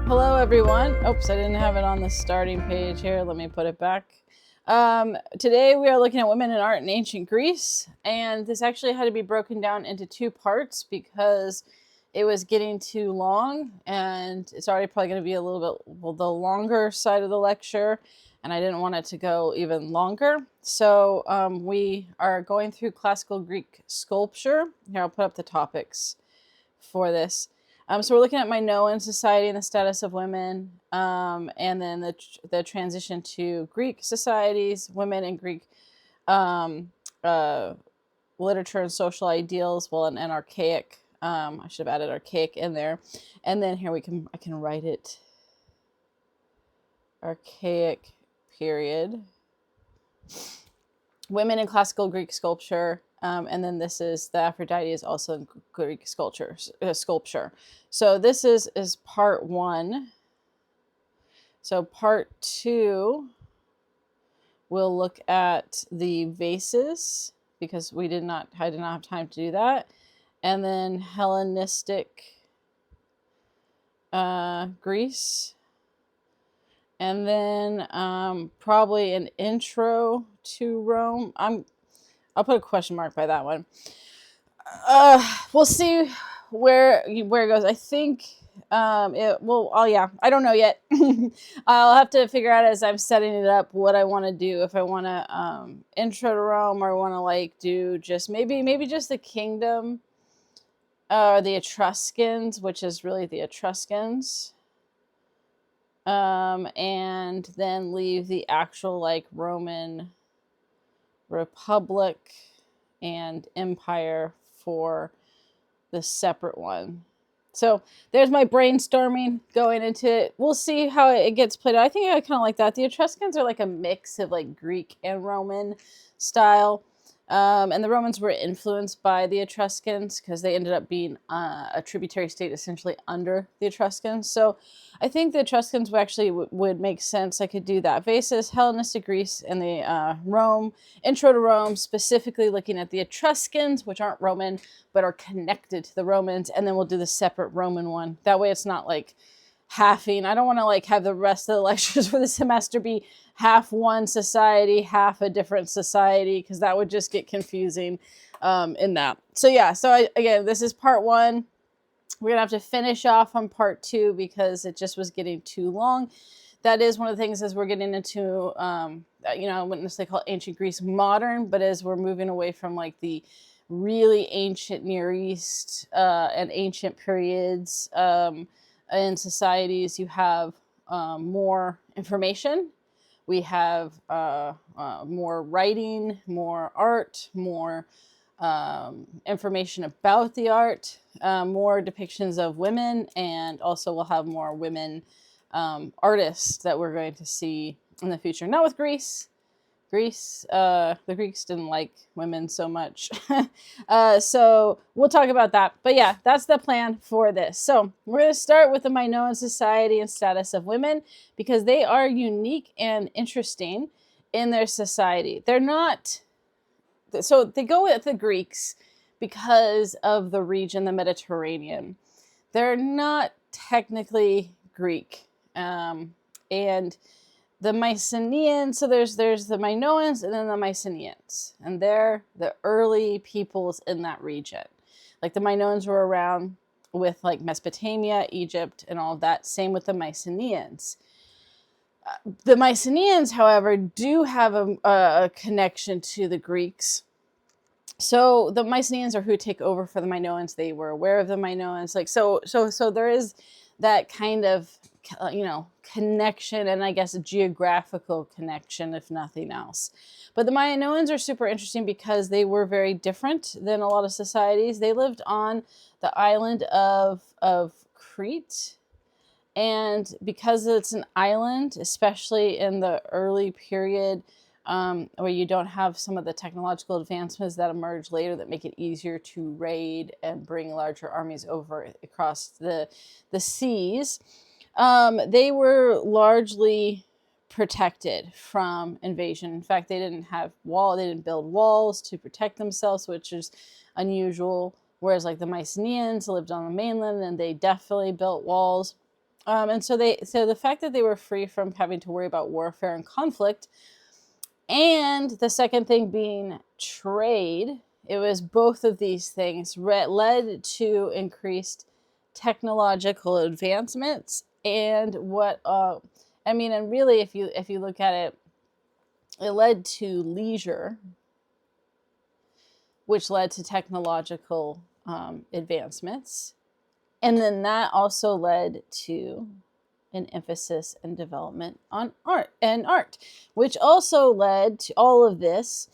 Hello, everyone. Oops, I didn't have it on the starting page here. Let me put it back. Today we are looking at women in art in ancient Greece, and this actually had to be broken down into two parts because it was getting too long, and it's already probably going to be a little bit, well, the longer side of the lecture, and I didn't want it to go even longer. So we are going through classical Greek sculpture. Here, I'll put up the topics for this. So we're looking at Minoan society and the status of women, and then the transition to Greek societies, women in Greek um, uh, literature and social ideals, well, and archaic. I should have added archaic in there, and then here I can write it. Archaic period. Women in classical Greek sculpture. And then this is the Aphrodite is also in Greek sculpture. So this is part one. So part two, we'll look at the vases because I did not have time to do that. And then Hellenistic Greece. And then probably an intro to Rome. I'll put a question mark by that one. We'll see where it goes. I think yeah, I don't know yet. I'll have to figure out as I'm setting it up what I want to do. If I want to intro to Rome, or want to like do just maybe just the kingdom, or the Etruscans, which is really the Etruscans. And then leave the actual like Roman Republic and Empire for the separate one. So there's my brainstorming going into it. We'll see how it gets played out. I think I kind of like that. The Etruscans are like a mix of like Greek and Roman style. And the Romans were influenced by the Etruscans because they ended up being a tributary state essentially under the Etruscans. So I think the Etruscans would make sense. I could do that. Vases, Hellenistic Greece, and the Rome, intro to Rome, specifically looking at the Etruscans, which aren't Roman, but are connected to the Romans. And then we'll do the separate Roman one. That way it's not like halving. I don't want to like have the rest of the lectures for the semester be half one society, half a different society, because that would just get confusing in that. So yeah, again, this is part one. We're gonna have to finish off on part two because it just was getting too long. That is one of the things as we're getting into, I wouldn't necessarily call ancient Greece modern, but as we're moving away from like the really ancient Near East and ancient periods in societies, you have more information. We have more writing, more art, more information about the art, more depictions of women, and also we'll have more women artists that we're going to see in the future. Not with Greece. The Greeks didn't like women so much. So we'll talk about that. But yeah, that's the plan for this. So we're going to start with the Minoan society and status of women because they are unique and interesting in their society. They're not, so they go with the Greeks because of the region, the Mediterranean. They're not technically Greek. And the Mycenaeans, so there's the Minoans and then the Mycenaeans, and they're the early peoples in that region. Like the Minoans were around with like Mesopotamia, Egypt, and all of that. Same with the Mycenaeans. The Mycenaeans, however, do have a connection to the Greeks. So the Mycenaeans are who take over for the Minoans. They were aware of the Minoans. Like so there is that kind of connection, and I guess a geographical connection, if nothing else. But the Minoans are super interesting because they were very different than a lot of societies. They lived on the island of Crete. And because it's an island, especially in the early period, where you don't have some of the technological advancements that emerge later that make it easier to raid and bring larger armies over across the seas, they were largely protected from invasion. In fact, they didn't build walls to protect themselves, which is unusual. Whereas like the Mycenaeans lived on the mainland and they definitely built walls. And so the fact that they were free from having to worry about warfare and conflict, and the second thing being trade, it was both of these things led to increased technological advancements. And and really, if you look at it, it led to leisure, which led to technological advancements. And then that also led to an emphasis and development on art, which also led to all of this.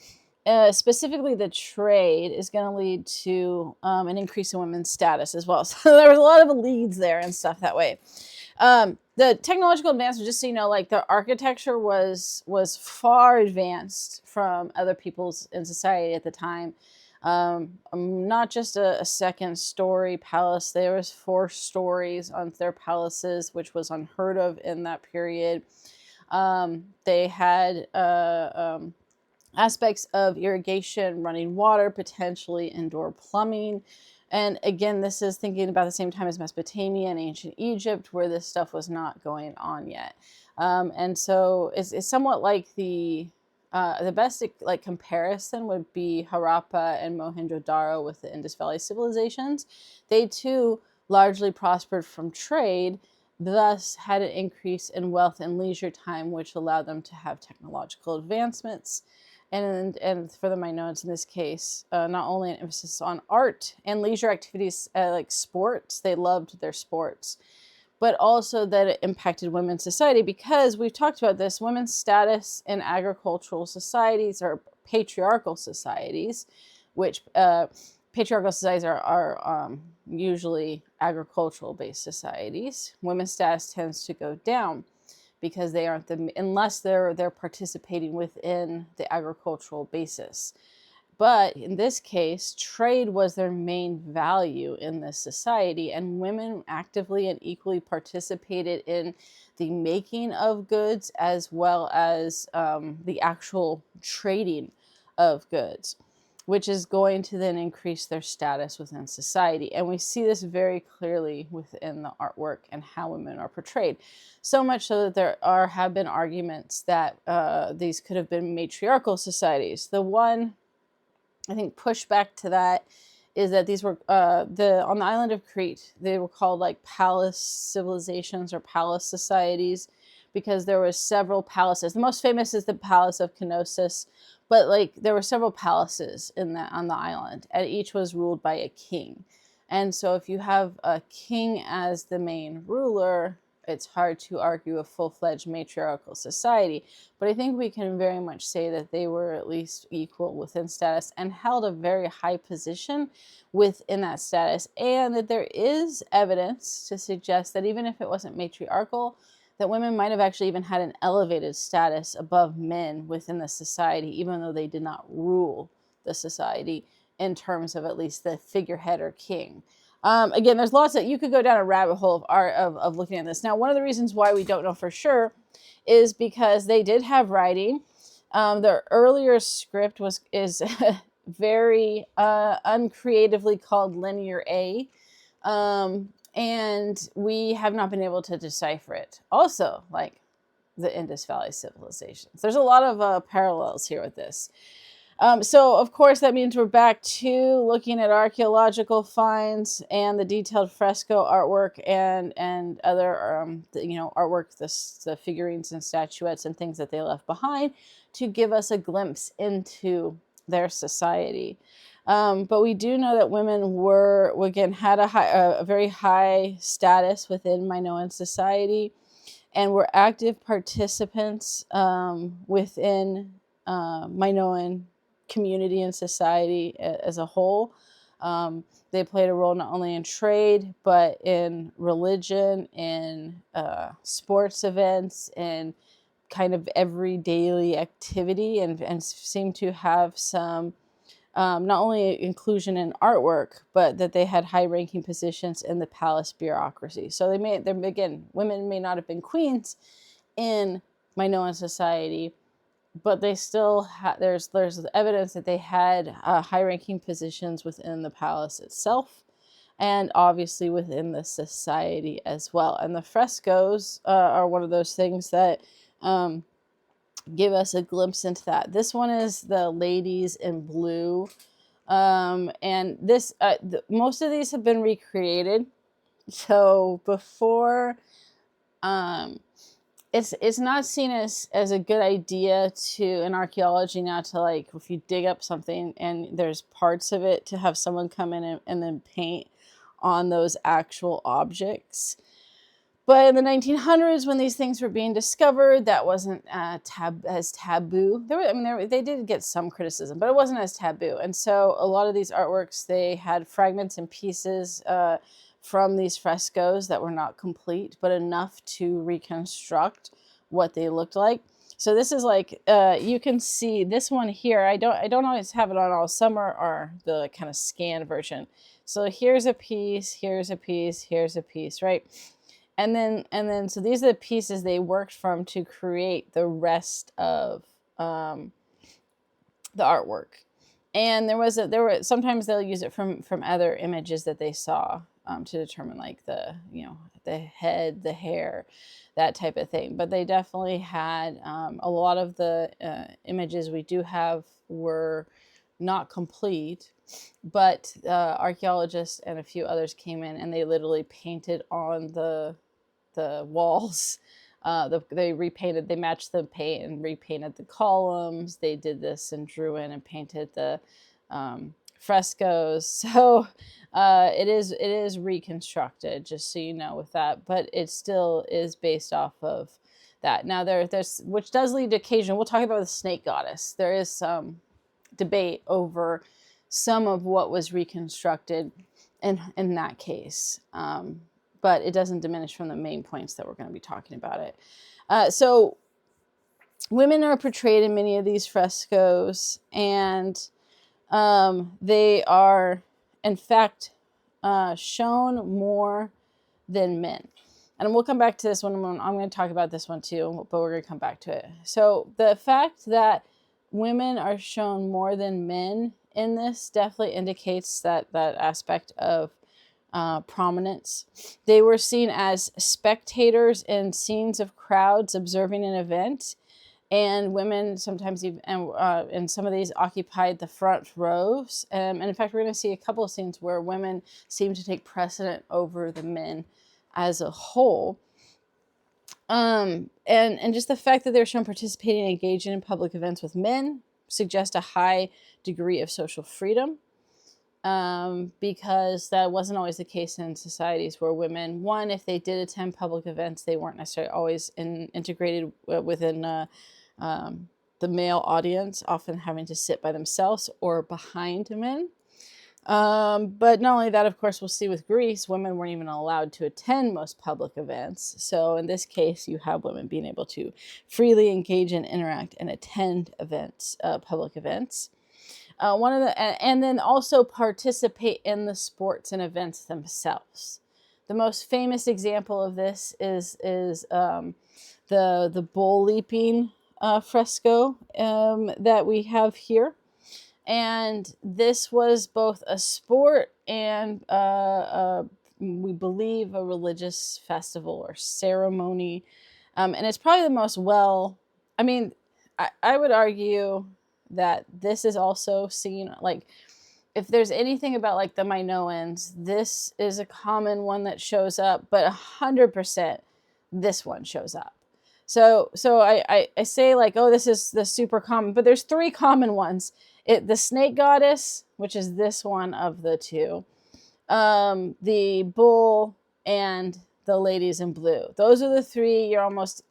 Specifically, the trade is going to lead to an increase in women's status as well. So there was a lot of leads there and stuff that way. The technological advancement, just so you know, like the architecture was far advanced from other peoples in society at the time. Not just a second story palace. There was 4 stories on their palaces, which was unheard of in that period. They had aspects of irrigation, running water, potentially indoor plumbing. And again, this is thinking about the same time as Mesopotamia and ancient Egypt, where this stuff was not going on yet. And so it's somewhat like the best like comparison would be Harappa and Mohenjo-Daro with the Indus Valley civilizations. They too largely prospered from trade, thus had an increase in wealth and leisure time, which allowed them to have technological advancements. And for the Minoans in this case, not only an emphasis on art and leisure activities like sports, they loved their sports, but also that it impacted women's society, because we've talked about this, women's status in agricultural societies or patriarchal societies, which patriarchal societies are usually agricultural-based societies. Women's status tends to go down because they aren't unless they're participating within the agricultural basis. But in this case, trade was their main value in this society, and women actively and equally participated in the making of goods as well as the actual trading of goods, which is going to then increase their status within society. And we see this very clearly within the artwork and how women are portrayed. So much so that there have been arguments that these could have been matriarchal societies. The one, I think, pushback to that is that these were on the island of Crete, they were called like palace civilizations or palace societies, because there were several palaces. The most famous is the Palace of Knossos, but like there were several palaces on the island, and each was ruled by a king. And so if you have a king as the main ruler, it's hard to argue a full-fledged matriarchal society. But I think we can very much say that they were at least equal within status and held a very high position within that status. And that there is evidence to suggest that even if it wasn't matriarchal, that women might have actually even had an elevated status above men within the society, even though they did not rule the society in terms of at least the figurehead or king. Again, there's lots that you could go down a rabbit hole of art of looking at this. Now, one of the reasons why we don't know for sure is because they did have writing. The earlier script is very uncreatively called Linear A. And we have not been able to decipher it. Also, like the Indus Valley civilizations. There's a lot of parallels here with this. So, of course, that means we're back to looking at archaeological finds and the detailed fresco artwork and other, artwork, the figurines and statuettes and things that they left behind to give us a glimpse into their society. But we do know that women had a very high status within Minoan society and were active participants within Minoan community and society as a whole. They played a role not only in trade, but in religion, in sports events, in kind of every daily activity, and seemed to have some not only inclusion in artwork, but that they had high-ranking positions in the palace bureaucracy. So women may not have been queens in Minoan society, but they still there's evidence that they had high-ranking positions within the palace itself, and obviously within the society as well. And the frescoes are one of those things that give us a glimpse into that. This one is the ladies in blue. And this, most of these have been recreated. So before, it's not seen as a good idea to in archaeology now to, like, if you dig up something and there's parts of it, to have someone come in and then paint on those actual objects. But in the 1900s, when these things were being discovered, that wasn't as taboo. They did get some criticism, but it wasn't as taboo. And so a lot of these artworks, they had fragments and pieces from these frescoes that were not complete, but enough to reconstruct what they looked like. So this is like, you can see this one here. I don't always have it on all. Some are the kind of scanned version. So here's a piece, here's a piece, here's a piece, right? And then, so these are the pieces they worked from to create the rest of the artwork. And there were sometimes they'll use it from other images that they saw to determine, like, the head, the hair, that type of thing. But they definitely had a lot of the images we do have were not complete, but archaeologists and a few others came in and they literally painted on the walls. They repainted, they matched the paint and repainted the columns. They did this and drew in and painted the frescoes. So it is reconstructed, just so you know, with that, but it still is based off of that. Now there's, which does lead to occasion, we'll talk about the snake goddess. There is some debate over some of what was reconstructed in that case. But it doesn't diminish from the main points that we're going to be talking about it. So women are portrayed in many of these frescoes, and they are, in fact, shown more than men. And we'll come back to this one. I'm going to talk about this one too, but we're going to come back to it. So the fact that women are shown more than men in this definitely indicates that aspect of prominence. They were seen as spectators in scenes of crowds observing an event, and women sometimes even, and some of these occupied the front rows. And in fact, we're going to see a couple of scenes where women seem to take precedent over the men as a whole. And just the fact that they're shown participating and engaging in public events with men suggests a high degree of social freedom. Because that wasn't always the case in societies where women, one, if they did attend public events, they weren't necessarily always integrated within the male audience, often having to sit by themselves or behind men. But not only that, of course, we'll see with Greece, women weren't even allowed to attend most public events. So in this case, you have women being able to freely engage and interact and attend events, public events. And then also participate in the sports and events themselves. The most famous example of this is the bull leaping fresco that we have here. And this was both a sport and we believe a religious festival or ceremony. And it's probably the most I would argue that this is also seen, like, if there's anything about, like, the Minoans, this is a common one that shows up, but 100% this one shows up. So I say, like, oh, this is the super common, but there's three common ones. The snake goddess, which is this one of the two, the bull, and the ladies in blue. Those are the three you're almost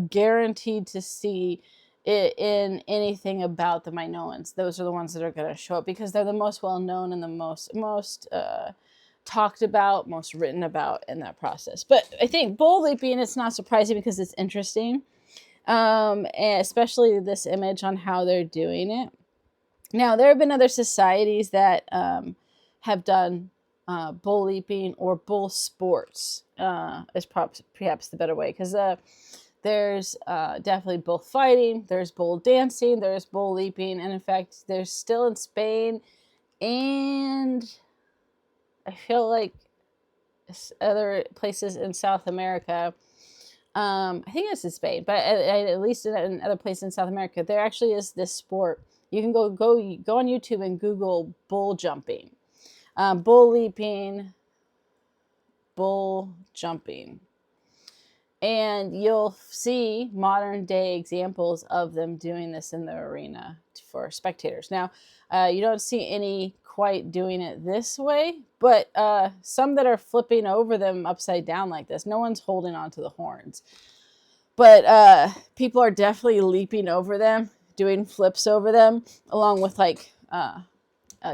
guaranteed to see in anything about the Minoans. Those are the ones that are going to show up because they're the most well-known and the most talked about, most written about in that process. But I think bull leaping, it's not surprising because it's interesting, and especially this image on how they're doing it. Now, there have been other societies that have done bull leaping or bull sports, is perhaps the better way, because there's definitely bull fighting, there's bull dancing, there's bull leaping, and in fact, there's still in Spain, and I feel like other places in South America, I think it's in Spain, but at least in other places in South America, there actually is this sport. You can go on YouTube and Google bull jumping, bull leaping, bull jumping, and you'll see modern day examples of them doing this in the arena for spectators. Now, you don't see any quite doing it this way, but some that are flipping over them upside down like this. No one's holding onto the horns, but people are definitely leaping over them, doing flips over them, along with like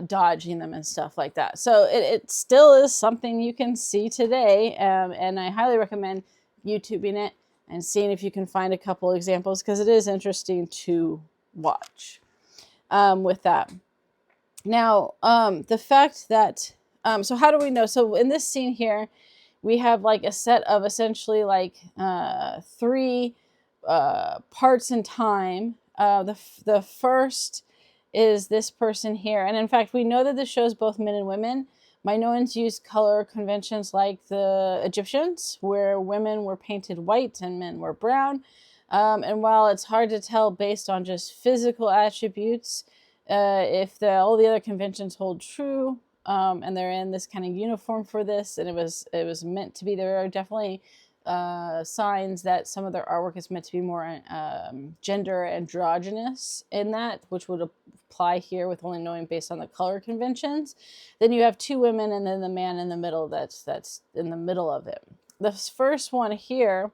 dodging them and stuff like that. So it still is something you can see today, and I highly recommend YouTubing it and seeing if you can find a couple examples, because it is interesting to watch with that. Now, the fact that, so how do we know? So in this scene here, we have like a set of essentially like 3 parts in time. The first is this person here. And in fact, we know that this shows both men and women. Minoans used color conventions like the Egyptians, where women were painted white and men were brown. And while it's hard to tell based on just physical attributes, if all the other conventions hold true, and they're in this kind of uniform for this, and it was meant to be, there are definitely signs that some of their artwork is meant to be more gender androgynous in that, which would apply here with only knowing based on the color conventions. Then you have 2 women and then the man in the middle that's in the middle of it. The first one here,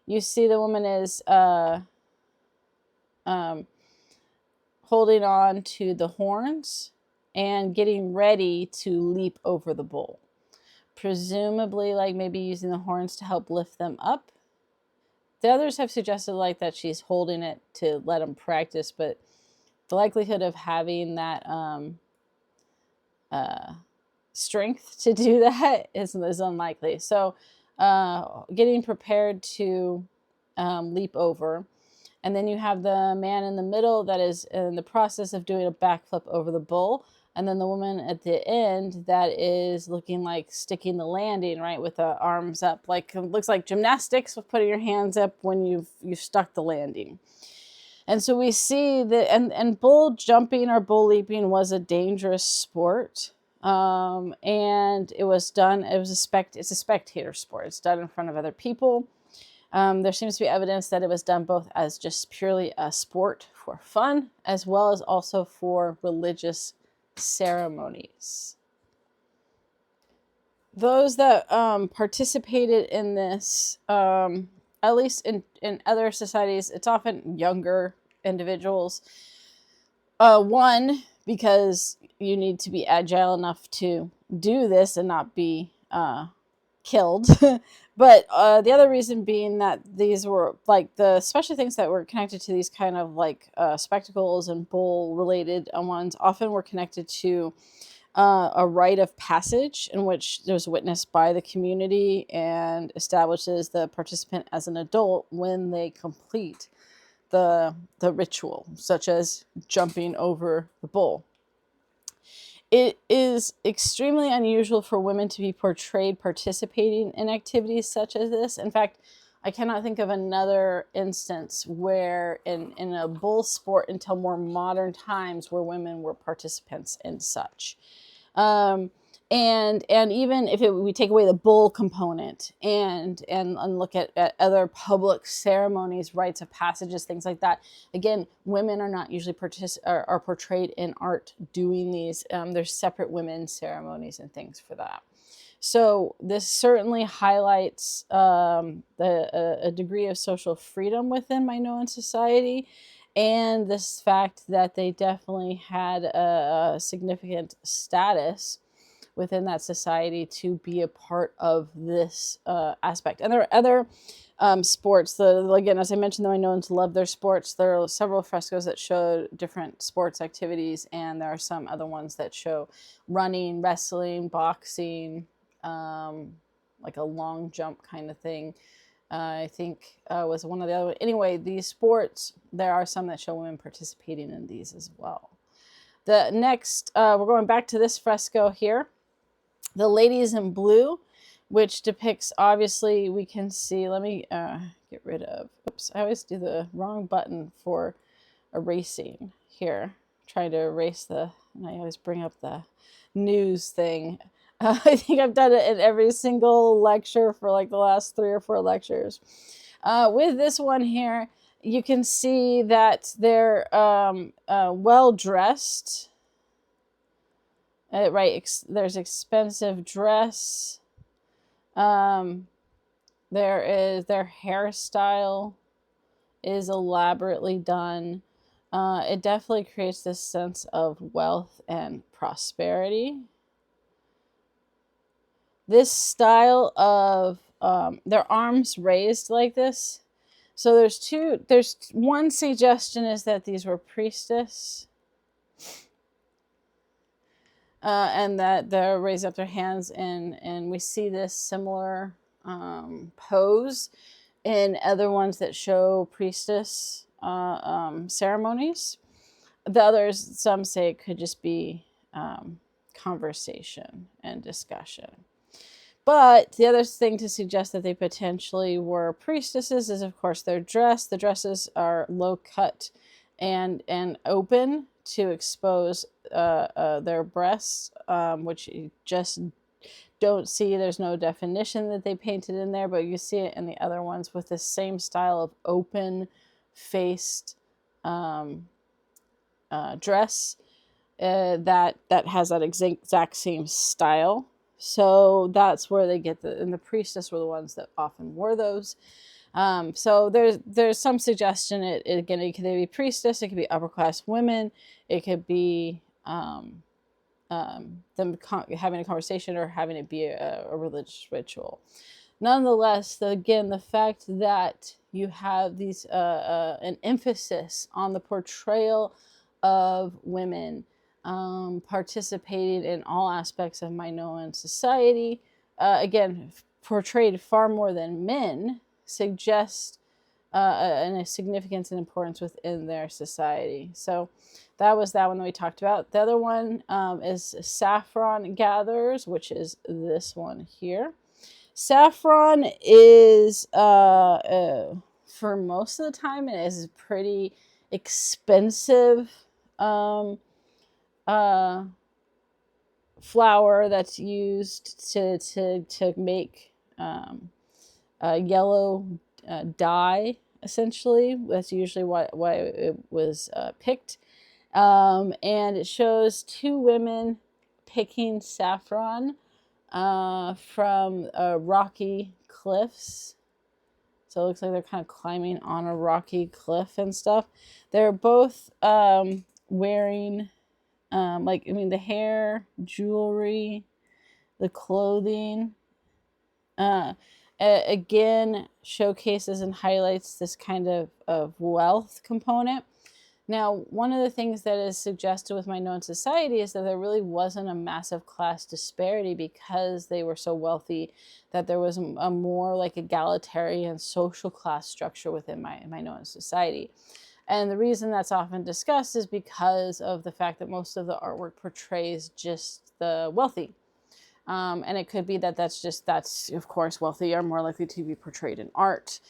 you see the woman is holding on to the horns and getting ready to leap over the bull. Presumably like maybe using the horns to help lift them up. The others have suggested like that she's holding it to let them practice, but the likelihood of having that strength to do that is unlikely. So getting prepared to leap over. And then you have the man in the middle that is in the process of doing a backflip over the bull. And then the woman at the end that is looking like sticking the landing, right, with the arms up. Like, it looks like gymnastics with putting your hands up when you've stuck the landing. And so we see that, and bull jumping or bull leaping was a dangerous sport. And it was done, it's a spectator sport. It's done in front of other people. There seems to be evidence that it was done both as just purely a sport for fun, as well as also for religious ceremonies. Those that participated in this, at least in other societies, it's often younger individuals. One, because you need to be agile enough to do this and not be killed. But the other reason being that these were like the special things that were connected to these kind of like spectacles and bull related ones often were connected to a rite of passage in which there's witnessed by the community and establishes the participant as an adult when they complete the ritual, such as jumping over the bull. It is extremely unusual for women to be portrayed participating in activities such as this. In fact, I cannot think of another instance where in a bull sport until more modern times where women were participants in such. And even if we take away the bull component and look at other public ceremonies, rites of passages, things like that, again, women are not usually are portrayed in art doing these. There's separate women's ceremonies and things for that. So this certainly highlights a degree of social freedom within Minoan society, and this fact that they definitely had a significant status within that society to be a part of this aspect. And there are other sports. Again, as I mentioned, the Minoans love their sports. There are several frescoes that show different sports activities, and there are some other ones that show running, wrestling, boxing, like a long jump kind of thing. I think was one of the other. Anyway, these sports, there are some that show women participating in these as well. The next, we're going back to this fresco here. The ladies in blue which depicts, obviously, we can see, let me get rid of, oops, I always do the wrong button for erasing here, trying to erase the, and I always bring up the news thing. I think I've done it in every single lecture for like the last 3 or 4 lectures. With this one here, you can see that they're well dressed. Right, there's expensive dress. There is their hairstyle is elaborately done. It definitely creates this sense of wealth and prosperity. This style of their arms raised like this. So there's one suggestion is that these were priestess. And that they're raised up their hands, and we see this similar pose in other ones that show priestess ceremonies. The others, some say it could just be conversation and discussion. But the other thing to suggest that they potentially were priestesses is, of course, their dress. The dresses are low cut and open to expose their breasts, which you just don't see. There's no definition that they painted in there, but you see it in the other ones with the same style of open-faced dress that has that exact same style. So that's where they get and the priestess were the ones that often wore those. So there's some suggestion. Again, it could be priestess, it could be upper class women, it could be them having a conversation or having it be a religious ritual. Nonetheless, again, the fact that you have these an emphasis on the portrayal of women participating in all aspects of Minoan society, again, portrayed far more than men, suggests a significance and importance within their society. So that was that one that we talked about. The other one is saffron gatherers, which is this one here. Saffron is, for most of the time, it is pretty expensive flour that's used to make yellow dye. Essentially, that's usually why it was picked. And it shows 2 women picking saffron from rocky cliffs. So it looks like they're kind of climbing on a rocky cliff and stuff. They're both wearing, the hair, jewelry, the clothing. Again, showcases and highlights this kind of wealth component. Now, one of the things that is suggested with Minoan society is that there really wasn't a massive class disparity because they were so wealthy, that there was a more like egalitarian social class structure within Minoan society. And the reason that's often discussed is because of the fact that most of the artwork portrays just the wealthy. And it could be that that's of course, wealthy are more likely to be portrayed in art.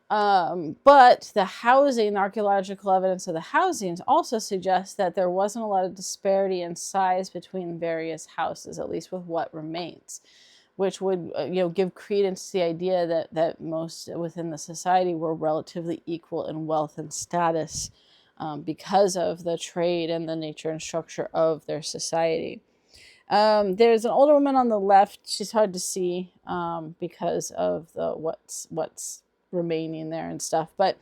But the housing, the archaeological evidence of the housings also suggests that there wasn't a lot of disparity in size between various houses, at least with what remains, which would give credence to the idea that most within the society were relatively equal in wealth and status because of the trade and the nature and structure of their society. There's an older woman on the left. She's hard to see because of the what's remaining there and stuff, but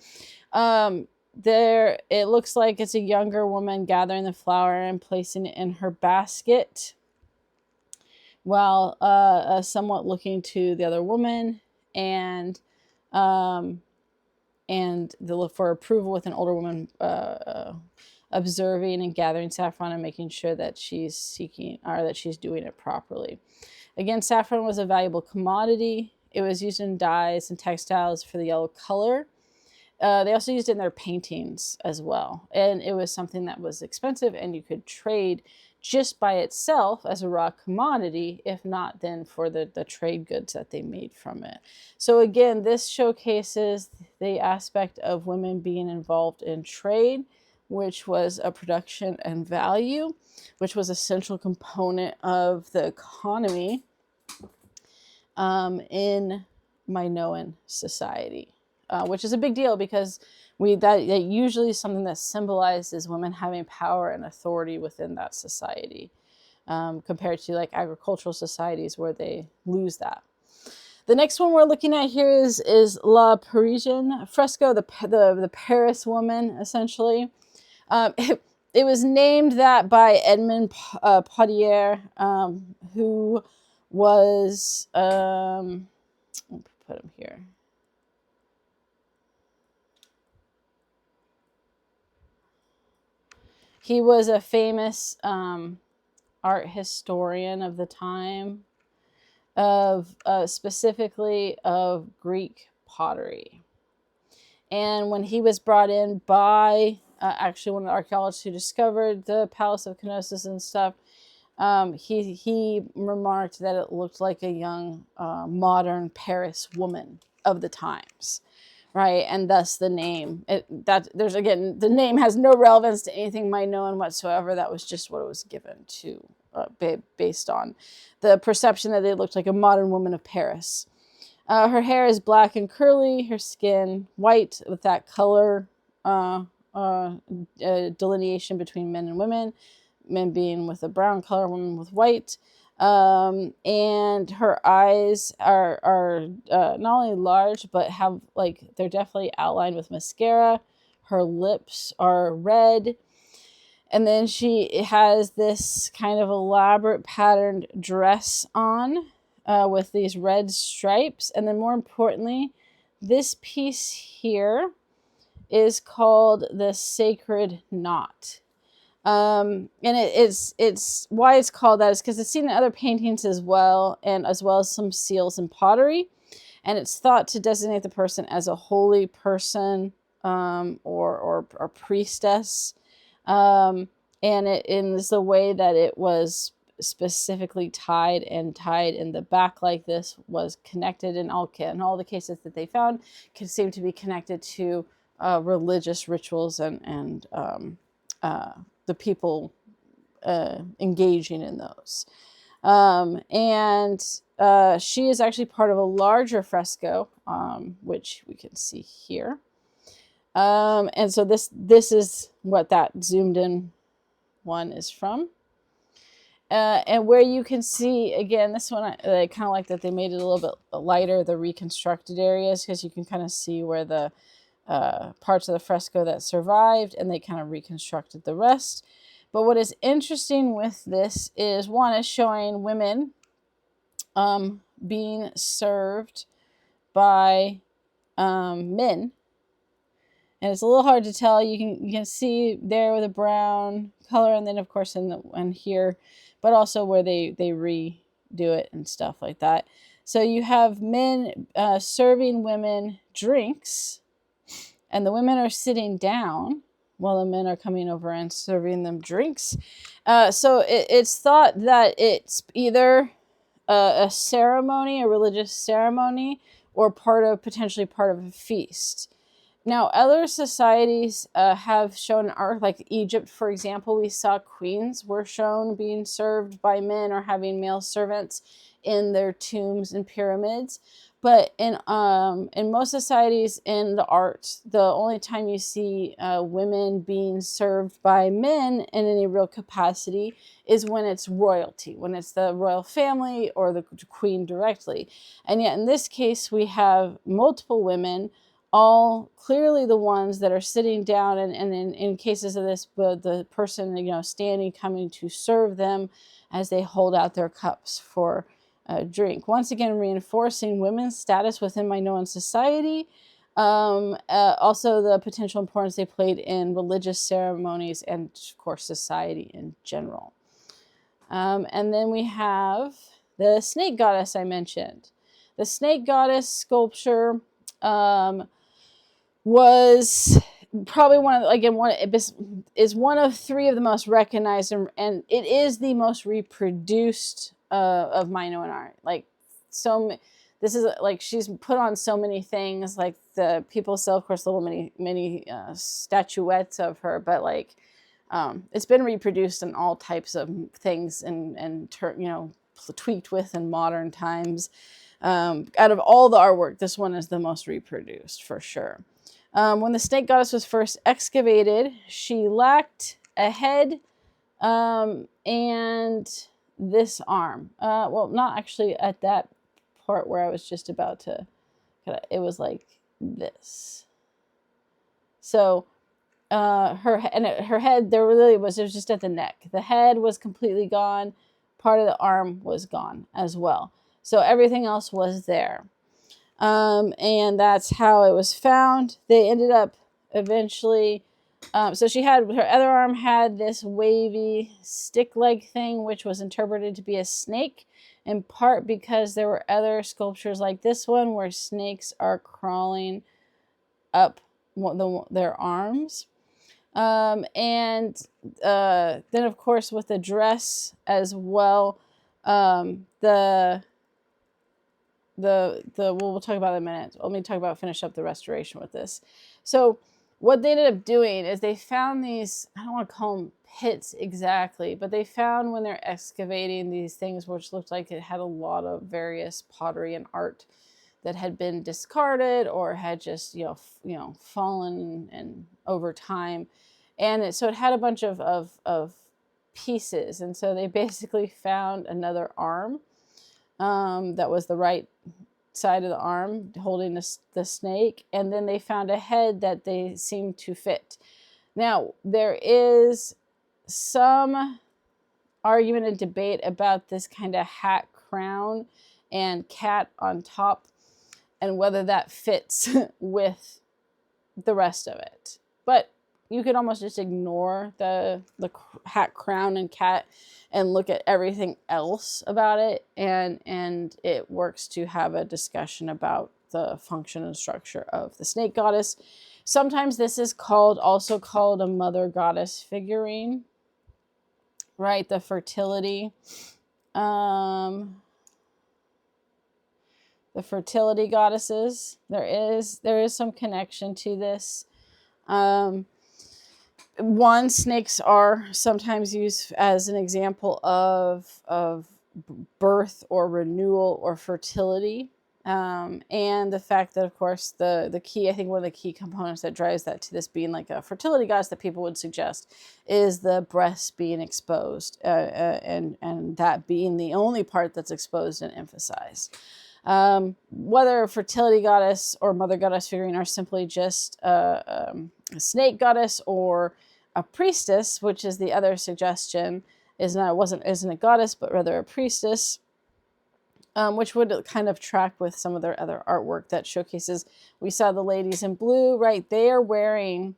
there it looks like it's a younger woman gathering the flour and placing it in her basket, while somewhat looking to the other woman and for approval, with an older woman observing and gathering saffron and making sure that she's doing it properly. Again, saffron was a valuable commodity. It was used in dyes and textiles for the yellow color. They also used it in their paintings as well. And it was something that was expensive, and you could trade just by itself as a raw commodity, if not then for the trade goods that they made from it. So again, this showcases the aspect of women being involved in trade, which was a production and value, which was a central component of the economy in Minoan society, which is a big deal because that usually is something that symbolizes women having power and authority within that society, compared to like agricultural societies where they lose that. The next one we're looking at here is La Parisienne fresco, the Paris woman, essentially. It was named that by Edmond Potier, who was, I'll put him here. He was a famous art historian of the time, of specifically of Greek pottery. And when he was brought in by actually one of the archaeologists who discovered the Palace of Knossos and stuff, he remarked that it looked like a young modern Paris woman of the times, right? And thus the name. The name has no relevance to anything Minoan whatsoever. That was just what it was given to, based on the perception that they looked like a modern woman of Paris. Her hair is black and curly, her skin white with that color delineation between men and women, men being with a brown color, women with white. And her eyes are not only large, but have they're definitely outlined with mascara. Her lips are red. And then she has this kind of elaborate patterned dress on with these red stripes. And then more importantly, this piece here is called the Sacred Knot. And it's why it's called that is because it's seen in other paintings as well as some seals and pottery. And it's thought to designate the person as a holy person or priestess. And it is the way that it was specifically tied in the back like this was connected in all the cases that they found can seem to be connected to religious rituals and the people engaging in those. She is actually part of a larger fresco, which we can see here. And so this is what that zoomed in one is from. And where you can see, again, this one, I kind of like that they made it a little bit lighter, the reconstructed areas, because you can kind of see where the parts of the fresco that survived, and they kind of reconstructed the rest. But what is interesting with this is, one is showing women being served by men. And it's a little hard to tell. You can see there with a brown color, and then of course in here, but also where they redo it and stuff like that. So you have men serving women drinks, and the women are sitting down while the men are coming over and serving them drinks. So it's thought that it's either a ceremony, a religious ceremony, or potentially part of a feast. Now, other societies have shown art, like Egypt, for example. We saw queens were shown being served by men or having male servants in their tombs and pyramids. But in most societies in the art, the only time you see women being served by men in any real capacity is when it's royalty, when it's the royal family or the queen directly. And yet in this case, we have multiple women, all clearly the ones that are sitting down, and in cases of this, the person standing, coming to serve them as they hold out their cups for a drink. Once again, reinforcing women's status within Minoan society. Also the potential importance they played in religious ceremonies and, of course, society in general. And then we have the snake goddess I mentioned. The snake goddess sculpture was probably one of, again, is one of three of the most recognized, and it is the most reproduced of Minoan art. Like, this is like, she's put on so many things. Like, the people sell, of course, little mini statuettes of her, but like, it's been reproduced in all types of things, and tweaked with in modern times. Out of all the artwork, this one is the most reproduced for sure. When the snake goddess was first excavated, she lacked a head and this arm. Well, not actually at that part where I was just about to, it was like this. So her head, it was just at the neck. The head was completely gone. Part of the arm was gone as well. So everything else was there. And that's how it was found. They ended up eventually, so she had, her other arm had this wavy stick-like thing, which was interpreted to be a snake, in part because there were other sculptures like this one where snakes are crawling up their arms. And then, of course, with the dress as well, we'll talk about it in a minute. Let me finish up the restoration with this. So what they ended up doing is they found these, I don't want to call them pits exactly, but they found, when they're excavating, these things which looked like it had a lot of various pottery and art that had been discarded or had just, fallen and over time. And so it had a bunch of pieces. And so they basically found another arm that was the right side of the arm holding the snake. And then they found a head that they seemed to fit. Now, there is some argument and debate about this kind of hat crown and cat on top, and whether that fits with the rest of it. But you could almost just ignore the hat crown and cat and look at everything else about it, and it works to have a discussion about the function and structure of the snake goddess. Sometimes this is also called a mother goddess figurine, right? The fertility. The fertility goddesses. There is some connection to this. Snakes are sometimes used as an example of birth or renewal or fertility. And the fact that, of course, the key, I think one of the key components that drives that to this being like a fertility goddess that people would suggest is the breast being exposed, and that being the only part that's exposed and emphasized. Whether a fertility goddess or mother goddess figurine are simply just a snake goddess or a priestess, which is the other suggestion, isn't a goddess, but rather a priestess, which would kind of track with some of their other artwork that showcases. We saw the ladies in blue, right? They are wearing,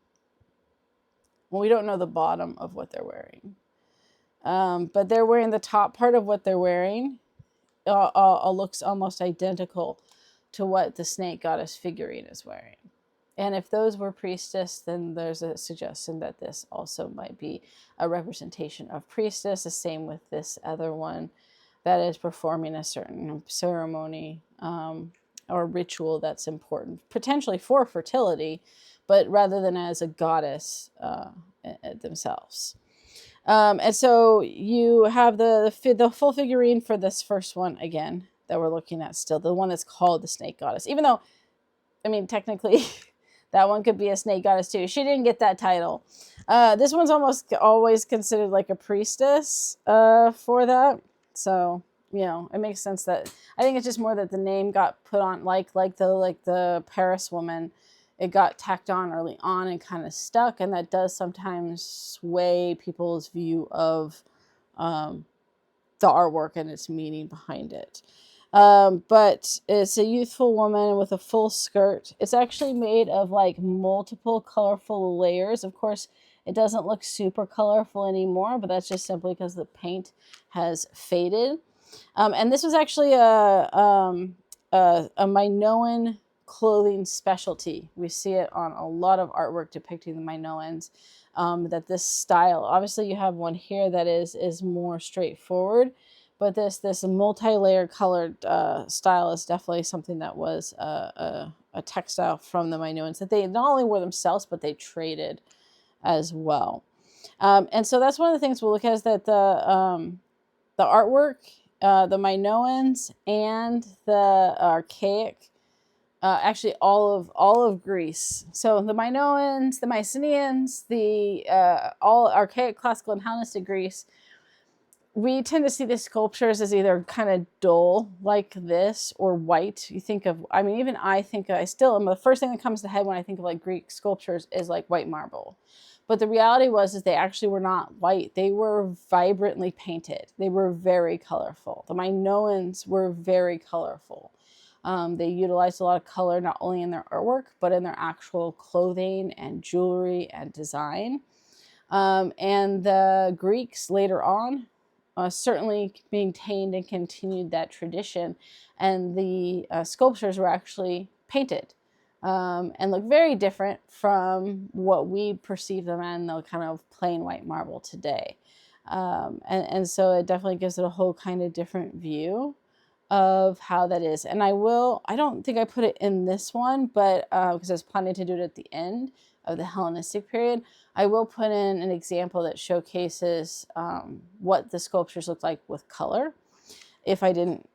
well, we don't know the bottom of what they're wearing, but they're wearing the top part of what they're wearing. Looks almost identical to what the snake goddess figurine is wearing. And if those were priestess, then there's a suggestion that this also might be a representation of priestess. The same with this other one that is performing a certain ceremony or ritual that's important, potentially for fertility, but rather than as a goddess themselves. And so you have the full figurine for this first one, again, that we're looking at still, the one that's called the snake goddess. Even though, I mean, technically, that one could be a snake goddess too. She didn't get that title. This one's almost always considered like a priestess for that. So, it makes sense that, I think it's just more that the name got put on, like the Paris woman, it got tacked on early on and kind of stuck, and that does sometimes sway people's view of the artwork and its meaning behind it. But it's a youthful woman with a full skirt. It's actually made of like multiple colorful layers. Of course, it doesn't look super colorful anymore, but that's just simply because the paint has faded. And this was actually a Minoan clothing specialty. We see it on a lot of artwork depicting the Minoans, that this style, obviously you have one here that is more straightforward, but this multi-layered colored style is definitely something that was a textile from the Minoans that they not only wore themselves, but they traded as well. And so that's one of the things we'll look at, is that the artwork, the Minoans and the archaic, actually all of Greece. So the Minoans, the Mycenaeans, the all archaic, classical, and Hellenistic Greece, we tend to see the sculptures as either kind of dull like this or white. You think of, I mean, even I think, I still am, the first thing that comes to head when I think of like Greek sculptures is like white marble. But the reality is they actually were not white. They were vibrantly painted. They were very colorful. The Minoans were very colorful. They utilized a lot of color, not only in their artwork, but in their actual clothing and jewelry and design. And the Greeks later on certainly maintained and continued that tradition. And the sculptures were actually painted. And look very different from what we perceive them in the kind of plain white marble today. And so it definitely gives it a whole kind of different view of how that is. And I don't think I put it in this one, but because I was planning to do it at the end of the Hellenistic period, I will put in an example that showcases what the sculptures look like with color. If I didn't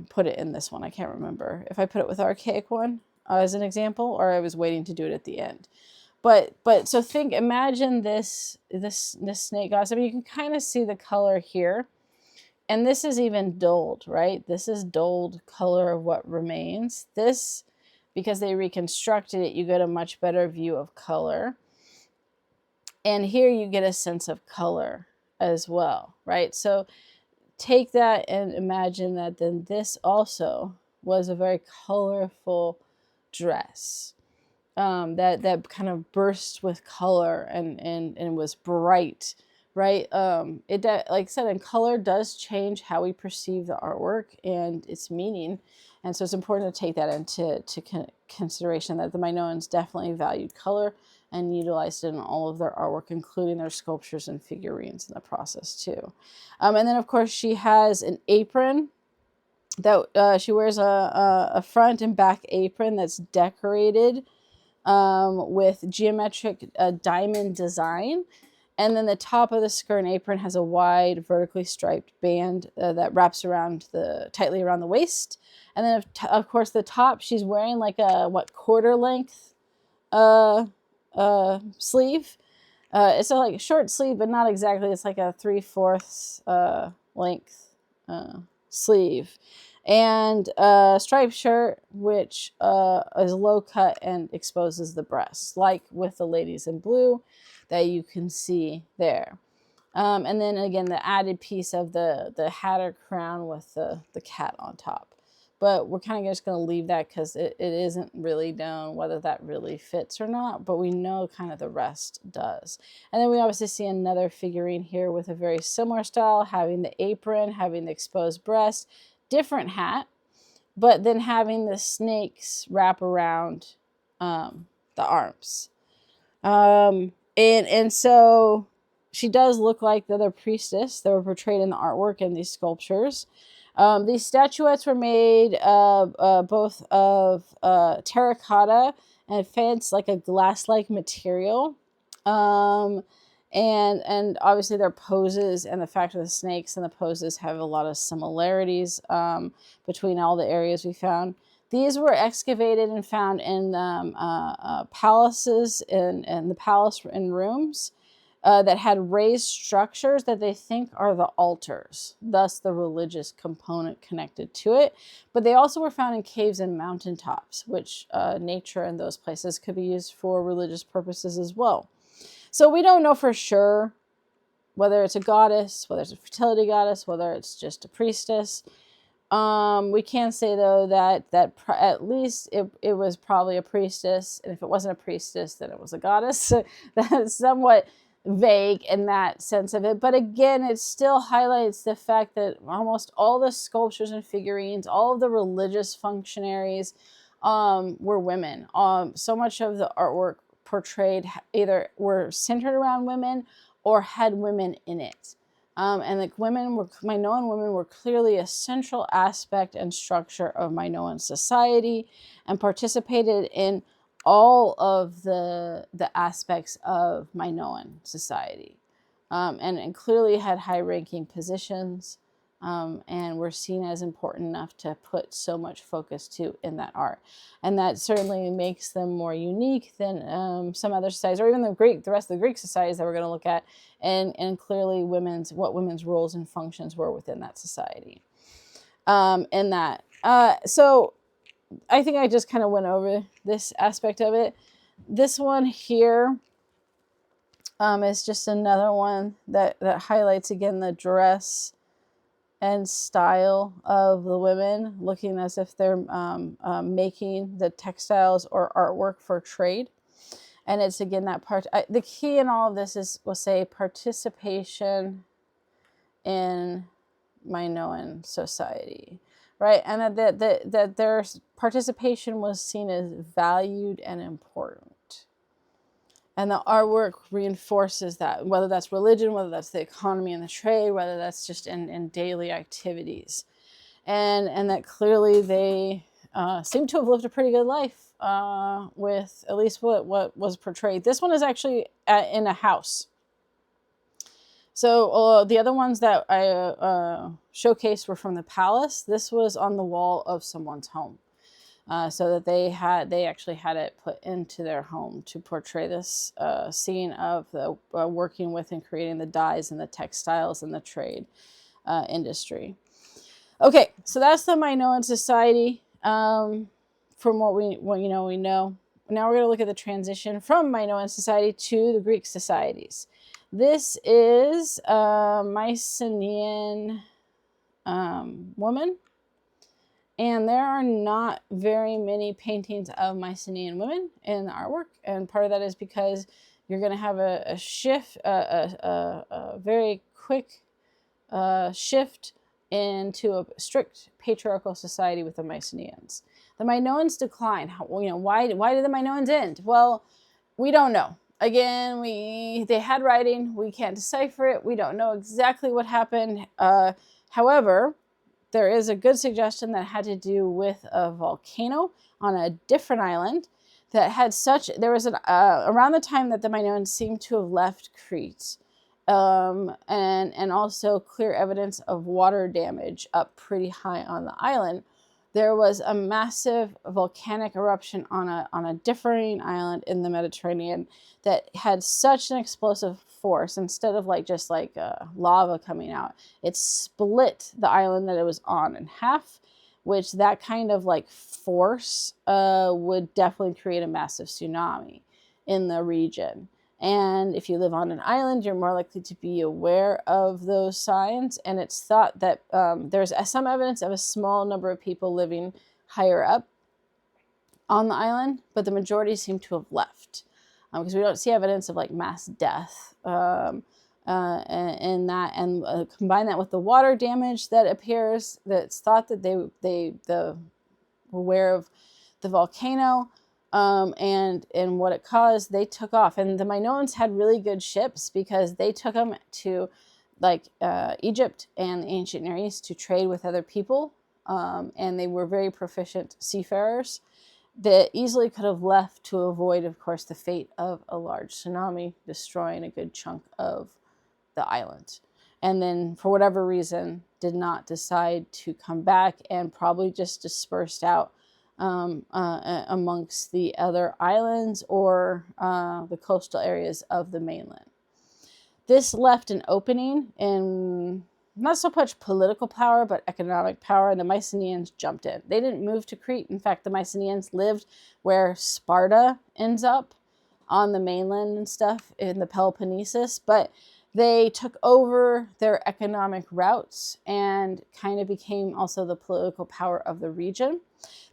put it in this one, I can't remember if I put it with the archaic one as an example, or I was waiting to do it at the end. But so imagine this snake goddess. I mean, you can kind of see the color here. And this is even dulled, right? This is dulled color of what remains. This, because they reconstructed it, you get a much better view of color. And here you get a sense of color as well, right? So take that and imagine that then this also was a very colorful dress that kind of burst with color and was bright, right? Like I said, and color does change how we perceive the artwork and its meaning. And so it's important to take that into consideration, that the Minoans definitely valued color and utilized it in all of their artwork, including their sculptures and figurines in the process too. And then of course she has an apron that she wears a front and back apron that's decorated with geometric diamond design. And then the top of the skirt and apron has a wide vertically striped band that wraps around tightly around the waist. And then of course the top, she's wearing like a quarter length sleeve. It's like a short sleeve, but not exactly. It's like a 3/4 length sleeve. And a striped shirt, which is low cut and exposes the breasts, like with the ladies in blue that you can see there. And then again, the added piece of the hat or crown with the cat on top. But we're kind of just going to leave that because it isn't really known whether that really fits or not, but we know kind of the rest does. And then we obviously see another figurine here with a very similar style, having the apron, having the exposed breast, different hat, but then having the snakes wrap around the arms. And so she does look like the other priestess that were portrayed in the artwork in these sculptures. These statuettes were made both of terracotta and advanced like a glass-like material. And obviously their poses and the fact of the snakes and the poses have a lot of similarities between all the areas we found. These were excavated and found in palaces and the palace and rooms that had raised structures that they think are the altars, thus the religious component connected to it. But they also were found in caves and mountaintops, which nature in those places could be used for religious purposes as well. So we don't know for sure whether it's a goddess, whether it's a fertility goddess, whether it's just a priestess. We can say though that at least it was probably a priestess, and if it wasn't a priestess, then it was a goddess. That's somewhat vague in that sense of it, but again, it still highlights the fact that almost all the sculptures and figurines, all of the religious functionaries, were women. So much of the artwork portrayed either were centered around women or had women in it. And the Minoan women were clearly a central aspect and structure of Minoan society and participated in all of the aspects of Minoan society, and clearly had high-ranking positions, and were seen as important enough to put so much focus to in that art. And that certainly makes them more unique than some other societies, or even the rest of the Greek societies that we're going to look at, and clearly what women's roles and functions were within that society. So I think I just kind of went over this aspect of it. This one here is just another one that highlights again the dress and style of the women, looking as if they're making the textiles or artwork for trade. And it's again that part. The key in all of this we'll say, participation in Minoan society, right? And that their participation was seen as valued and important. And the artwork reinforces that, whether that's religion, whether that's the economy and the trade, whether that's just in daily activities. And that clearly they seem to have lived a pretty good life with at least what was portrayed. This one is actually in a house. So the other ones that I showcased were from the palace. This was on the wall of someone's home. So that they actually had it put into their home to portray this scene of the working with and creating the dyes and the textiles and the trade industry. Okay, so that's the Minoan society from what we know. Now we're going to look at the transition from Minoan society to the Greek societies. This is a Mycenaean woman. And there are not very many paintings of Mycenaean women in the artwork. And part of that is because you're going to have a shift, a very quick shift into a strict patriarchal society with the Mycenaeans. The Minoans decline. Why did the Minoans end? Well, we don't know. Again, they had writing. We can't decipher it. We don't know exactly what happened. However, there is a good suggestion that had to do with a volcano on a different island that had there was around the time that the Minoans seemed to have left Crete, and also clear evidence of water damage up pretty high on the island. There was a massive volcanic eruption on a differing island in the Mediterranean that had such an explosive force. Instead of just lava coming out, it split the island that it was on in half, which that kind of force would definitely create a massive tsunami in the region. And if you live on an island, you're more likely to be aware of those signs. And it's thought that there's some evidence of a small number of people living higher up on the island, but the majority seem to have left because we don't see evidence of mass death in that. And combine that with the water damage that appears, that it's thought that they were aware of the volcano. And what it caused, they took off. And the Minoans had really good ships because they took them to Egypt and the ancient Near East to trade with other people. And they were very proficient seafarers that easily could have left to avoid, of course, the fate of a large tsunami destroying a good chunk of the island. And then, for whatever reason, did not decide to come back and probably just dispersed out amongst the other islands or the coastal areas of the mainland. This left an opening in not so much political power, but economic power, and the Mycenaeans jumped in. They didn't move to Crete. In fact, the Mycenaeans lived where Sparta ends up on the mainland and stuff in the Peloponnesus, but they took over their economic routes and kind of became also the political power of the region.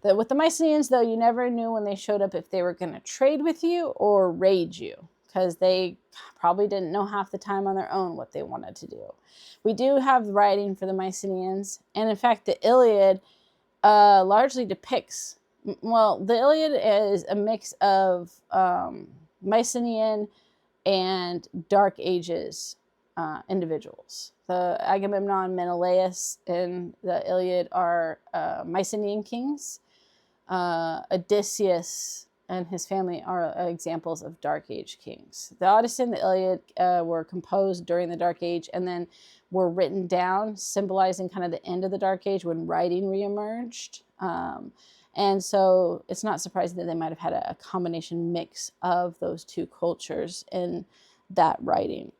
That with the Mycenaeans, though, you never knew when they showed up if they were going to trade with you or raid you, because they probably didn't know half the time on their own what they wanted to do. We do have writing for the Mycenaeans, and in fact, the Iliad largely depicts well, the Iliad is a mix of Mycenaean and Dark Ages individuals. The Agamemnon, Menelaus in the Iliad are Mycenaean kings. Odysseus and his family are examples of Dark Age kings. The Odyssey and the Iliad were composed during the Dark Age and then were written down, symbolizing kind of the end of the Dark Age when writing reemerged. And so it's not surprising that they might have had a combination mix of those two cultures in that writing.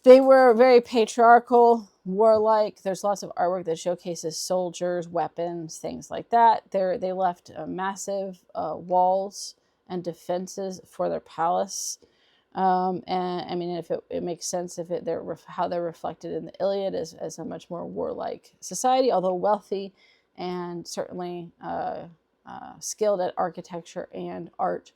They were very patriarchal, warlike. There's lots of artwork that showcases soldiers, weapons, things like that. They left massive walls and defenses for their palace. And I mean, if it makes sense if how they're reflected in the Iliad as a much more warlike society, although wealthy and certainly skilled at architecture and art.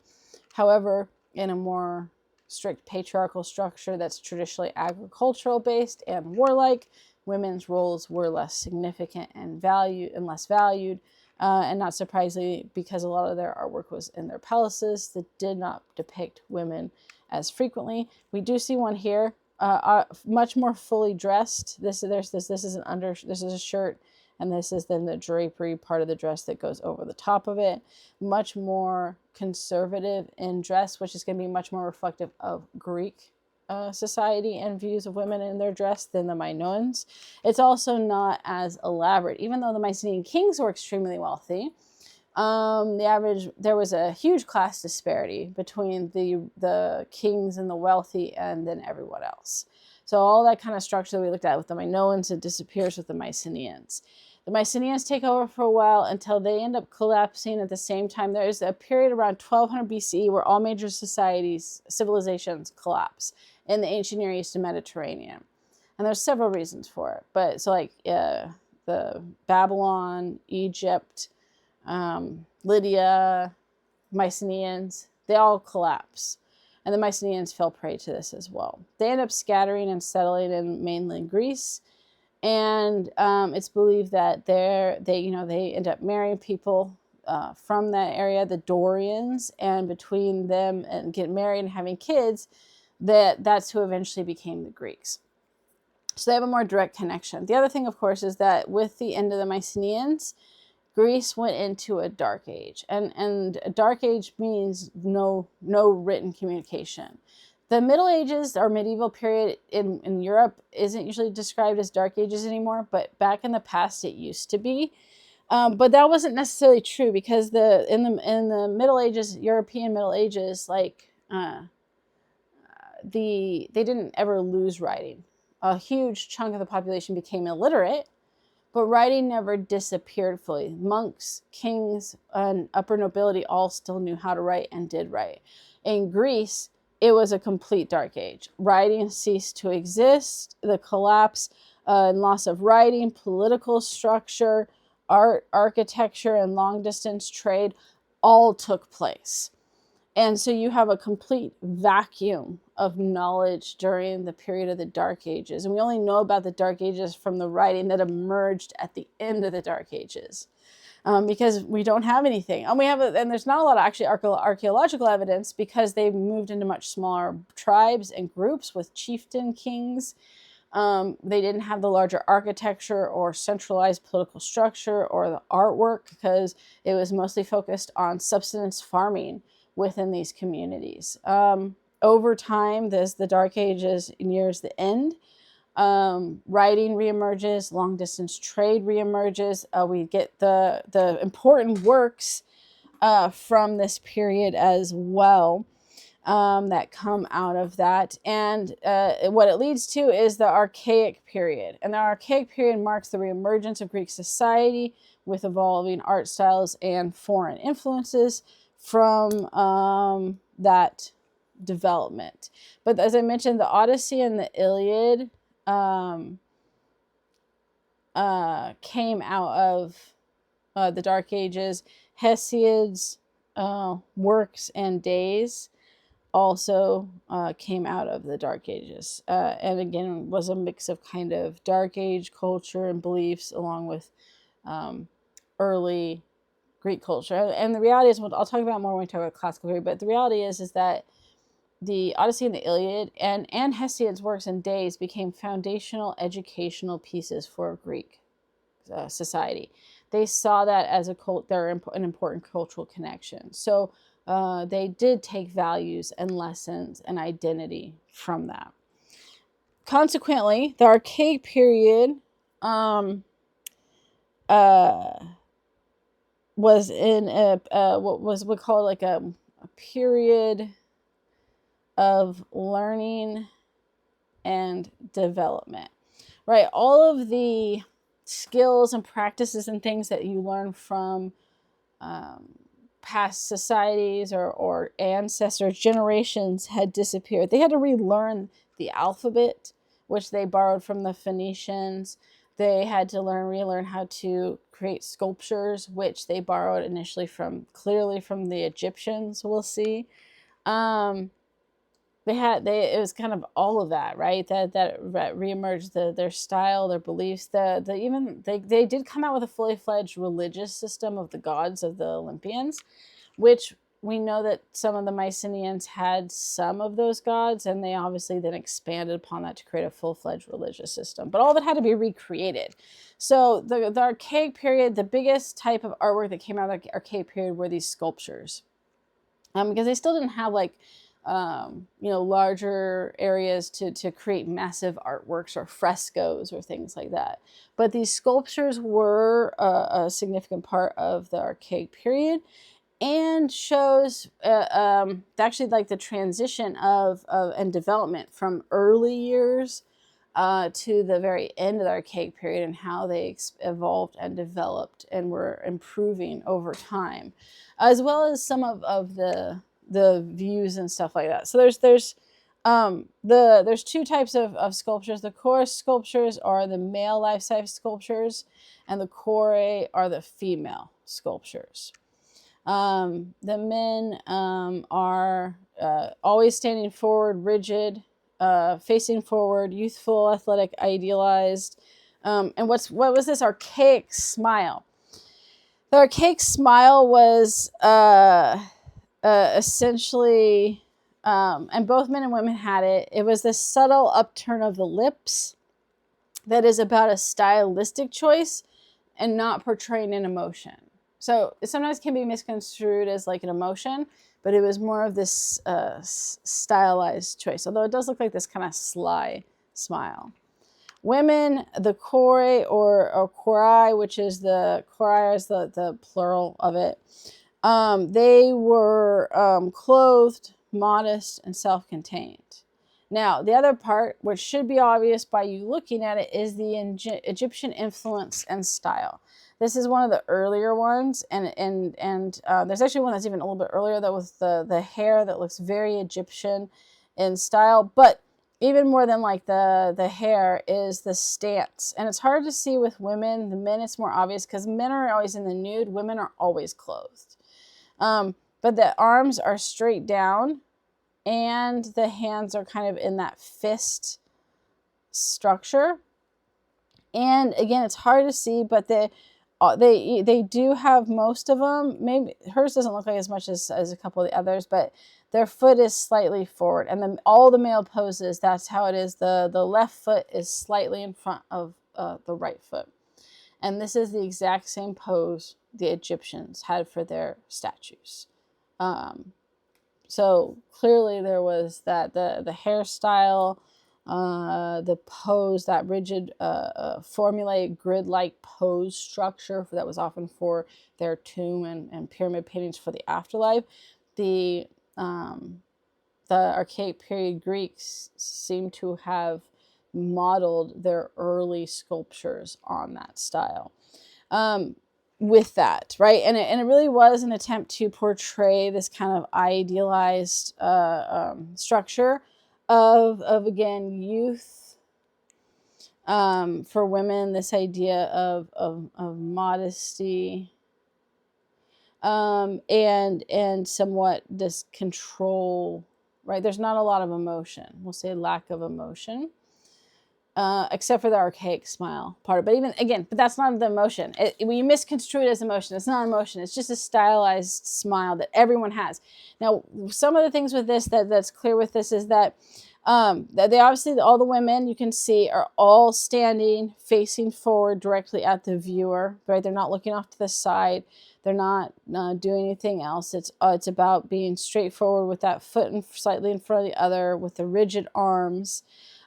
However, in a more strict patriarchal structure that's traditionally agricultural based and warlike, women's roles were less significant and less valued. And not surprisingly, because a lot of their artwork was in their palaces that did not depict women as frequently. We do see one here, much more fully dressed. This is a shirt, and this is then the drapery part of the dress that goes over the top of it. Much more conservative in dress, which is going to be much more reflective of Greek society and views of women in their dress than the Minoans. It's also not as elaborate, even though the Mycenaean kings were extremely wealthy. There was a huge class disparity between the kings and the wealthy and then everyone else. So all that kind of structure that we looked at with the Minoans, it disappears with the Mycenaeans. The Mycenaeans take over for a while until they end up collapsing at the same time. There's a period around 1200 BCE where all major civilizations collapse in the ancient Near East and Mediterranean. And there's several reasons for it. But so like the Babylon, Egypt, Lydia, Mycenaeans, they all collapse. And the Mycenaeans fell prey to this as well. They end up scattering and settling in mainland Greece. And it's believed that they end up marrying people from that area, the Dorians, and between them and getting married and having kids, that's who eventually became the Greeks. So they have a more direct connection. The other thing, of course, is that with the end of the Mycenaeans, Greece went into a dark age. And a dark age means no written communication. The Middle Ages or medieval period in Europe isn't usually described as Dark Ages anymore, but back in the past it used to be. But that wasn't necessarily true because in the Middle Ages, European Middle Ages, they didn't ever lose writing. A huge chunk of the population became illiterate, but writing never disappeared fully. Monks, kings, and upper nobility all still knew how to write and did write. In Greece, it was a complete dark age. Writing ceased to exist. The collapse and loss of writing, political structure, art, architecture, and long-distance trade all took place. And so you have a complete vacuum of knowledge during the period of the Dark Ages. And we only know about the Dark Ages from the writing that emerged at the end of the Dark Ages. Because we don't have anything. And there's not a lot of actually archaeological evidence because they moved into much smaller tribes and groups with chieftain kings. They didn't have the larger architecture or centralized political structure or the artwork because it was mostly focused on subsistence farming within these communities. Over time, as the Dark Ages nears the end, writing reemerges, long distance trade reemerges. We get the important works from this period as well that come out of that. And what it leads to is the Archaic period. And the Archaic period marks the reemergence of Greek society with evolving art styles and foreign influences from that development. But as I mentioned, the Odyssey and the Iliad came out of the Dark Ages. Hesiod's works and days also came out of the Dark Ages. And again, was a mix of kind of Dark Age culture and beliefs along with early Greek culture. And the reality is, I'll talk about more when we talk about classical period, but the reality is that the Odyssey and the Iliad and Hesiod's works and days became foundational educational pieces for Greek society. They saw that as they're an important cultural connection. So they did take values and lessons and identity from that. Consequently, the Archaic period was in what we call like a period of learning and development, right? All of the skills and practices and things that you learn from past societies or ancestors, generations had disappeared. They had to relearn the alphabet, which they borrowed from the Phoenicians. They had to relearn how to create sculptures, which they borrowed initially clearly from the Egyptians, we'll see. It was kind of all of that, right? That reemerged their style, their beliefs. They did come out with a fully fledged religious system of the gods of the Olympians, which we know that some of the Mycenaeans had some of those gods, and they obviously then expanded upon that to create a full-fledged religious system. But all of it had to be recreated. So the Archaic period, the biggest type of artwork that came out of the Archaic period were these sculptures, because they still didn't have larger areas to create massive artworks or frescoes or things like that. But these sculptures were a significant part of the Archaic period, and shows actually like the transition of and development from early years to the very end of the Archaic period, and how they evolved and developed and were improving over time, as well as some of the views and stuff like that. So there's two types of sculptures. The chorus sculptures are the male life-size sculptures, and the chore are the female sculptures. The men are always standing forward, rigid, facing forward, youthful, athletic, idealized. And what was this archaic smile? The archaic smile was essentially, and both men and women had it. It was the subtle upturn of the lips that is about a stylistic choice and not portraying an emotion. So it sometimes can be misconstrued as like an emotion, but it was more of this stylized choice, although it does look like this kind of sly smile. Women, the chore or chorai, which is the plural of it, they were clothed, modest, and self-contained. Now, the other part, which should be obvious by you looking at it, is the Egyptian influence and style. This is one of the earlier ones, and there's actually one that's even a little bit earlier, that with the hair that looks very Egyptian in style. But even more than like the hair is the stance, and it's hard to see with women. The men, it's more obvious because men are always in the nude. Women are always clothed, but the arms are straight down, and the hands are kind of in that fist structure. And again, it's hard to see, but they do have most of them. Maybe hers doesn't look like as much as a couple of the others, but their foot is slightly forward. And then all the male poses, that's how it is. The left foot is slightly in front of the right foot. And this is the exact same pose the Egyptians had for their statues. So clearly there was that the hairstyle, the pose, that rigid formulaic grid-like pose structure that was often for their tomb and pyramid paintings for the afterlife. The Archaic period Greeks seem to have modeled their early sculptures on that style. With that, right? And it really was an attempt to portray this kind of idealized structure of again, youth. For women, this idea of modesty, and somewhat this control, right? There's not a lot of emotion. We'll say lack of emotion. except for the archaic smile part. But even again, but that's not the emotion. When you misconstrue it as emotion, it's not emotion. It's just a stylized smile that everyone has. Now, some of the things with this that's clear with this is that they obviously, all the women you can see are all standing facing forward directly at the viewer, right? They're not looking off to the side. They're not doing anything else. It's about being straightforward with that foot slightly in front of the other, with the rigid arms.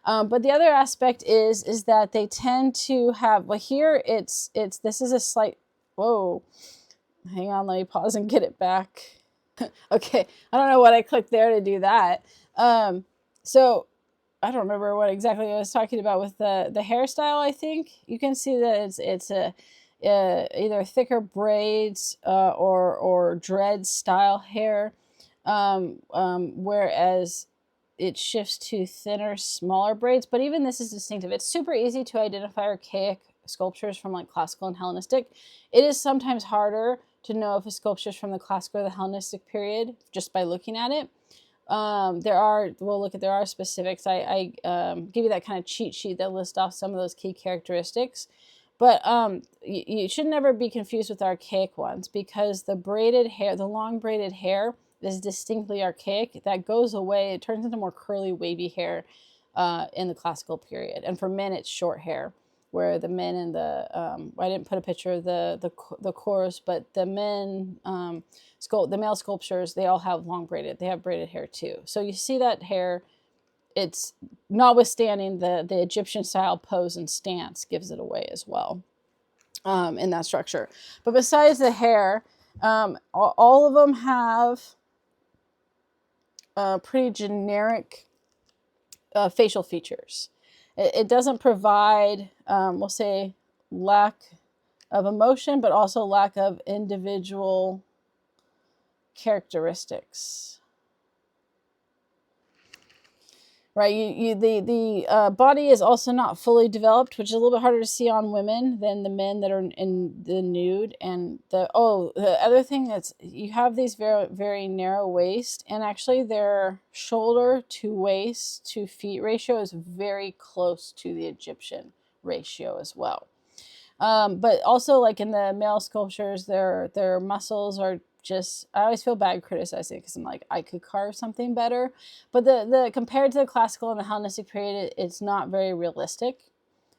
But the other aspect is that they tend to have, well, here this is a slight, whoa, hang on, let me pause and get it back. Okay, I don't know what I clicked there to do that. So I don't remember what exactly I was talking about with the hairstyle. I think you can see that it's either thicker braids or dread style hair, whereas it shifts to thinner, smaller braids. But even this is distinctive. It's super easy to identify archaic sculptures from like classical and Hellenistic. It is sometimes harder to know if a sculpture is from the classical or the Hellenistic period just by looking at it. There are specifics. I give you that kind of cheat sheet that lists off some of those key characteristics. But you should never be confused with archaic ones, because the braided hair, the long braided hair, is distinctly archaic. That goes away. It turns into more curly, wavy hair in the classical period. And for men, it's short hair, where the men in the I didn't put a picture of the chorus, but the men the male sculptures, they all have they have braided hair too. So you see that hair. It's notwithstanding the Egyptian style pose and stance gives it away as well in that structure. But besides the hair, all of them have pretty generic facial features. It doesn't provide, we'll say, lack of emotion, but also lack of individual characteristics. Right, the body is also not fully developed, which is a little bit harder to see on women than the men that are in the nude. And the other thing that's, you have these very, very narrow waist, and actually their shoulder to waist to feet ratio is very close to the Egyptian ratio as well. But also, like in the male sculptures, their muscles are just, I always feel bad criticizing because I'm like, I could carve something better. But the compared to the classical and the Hellenistic period, it's not very realistic.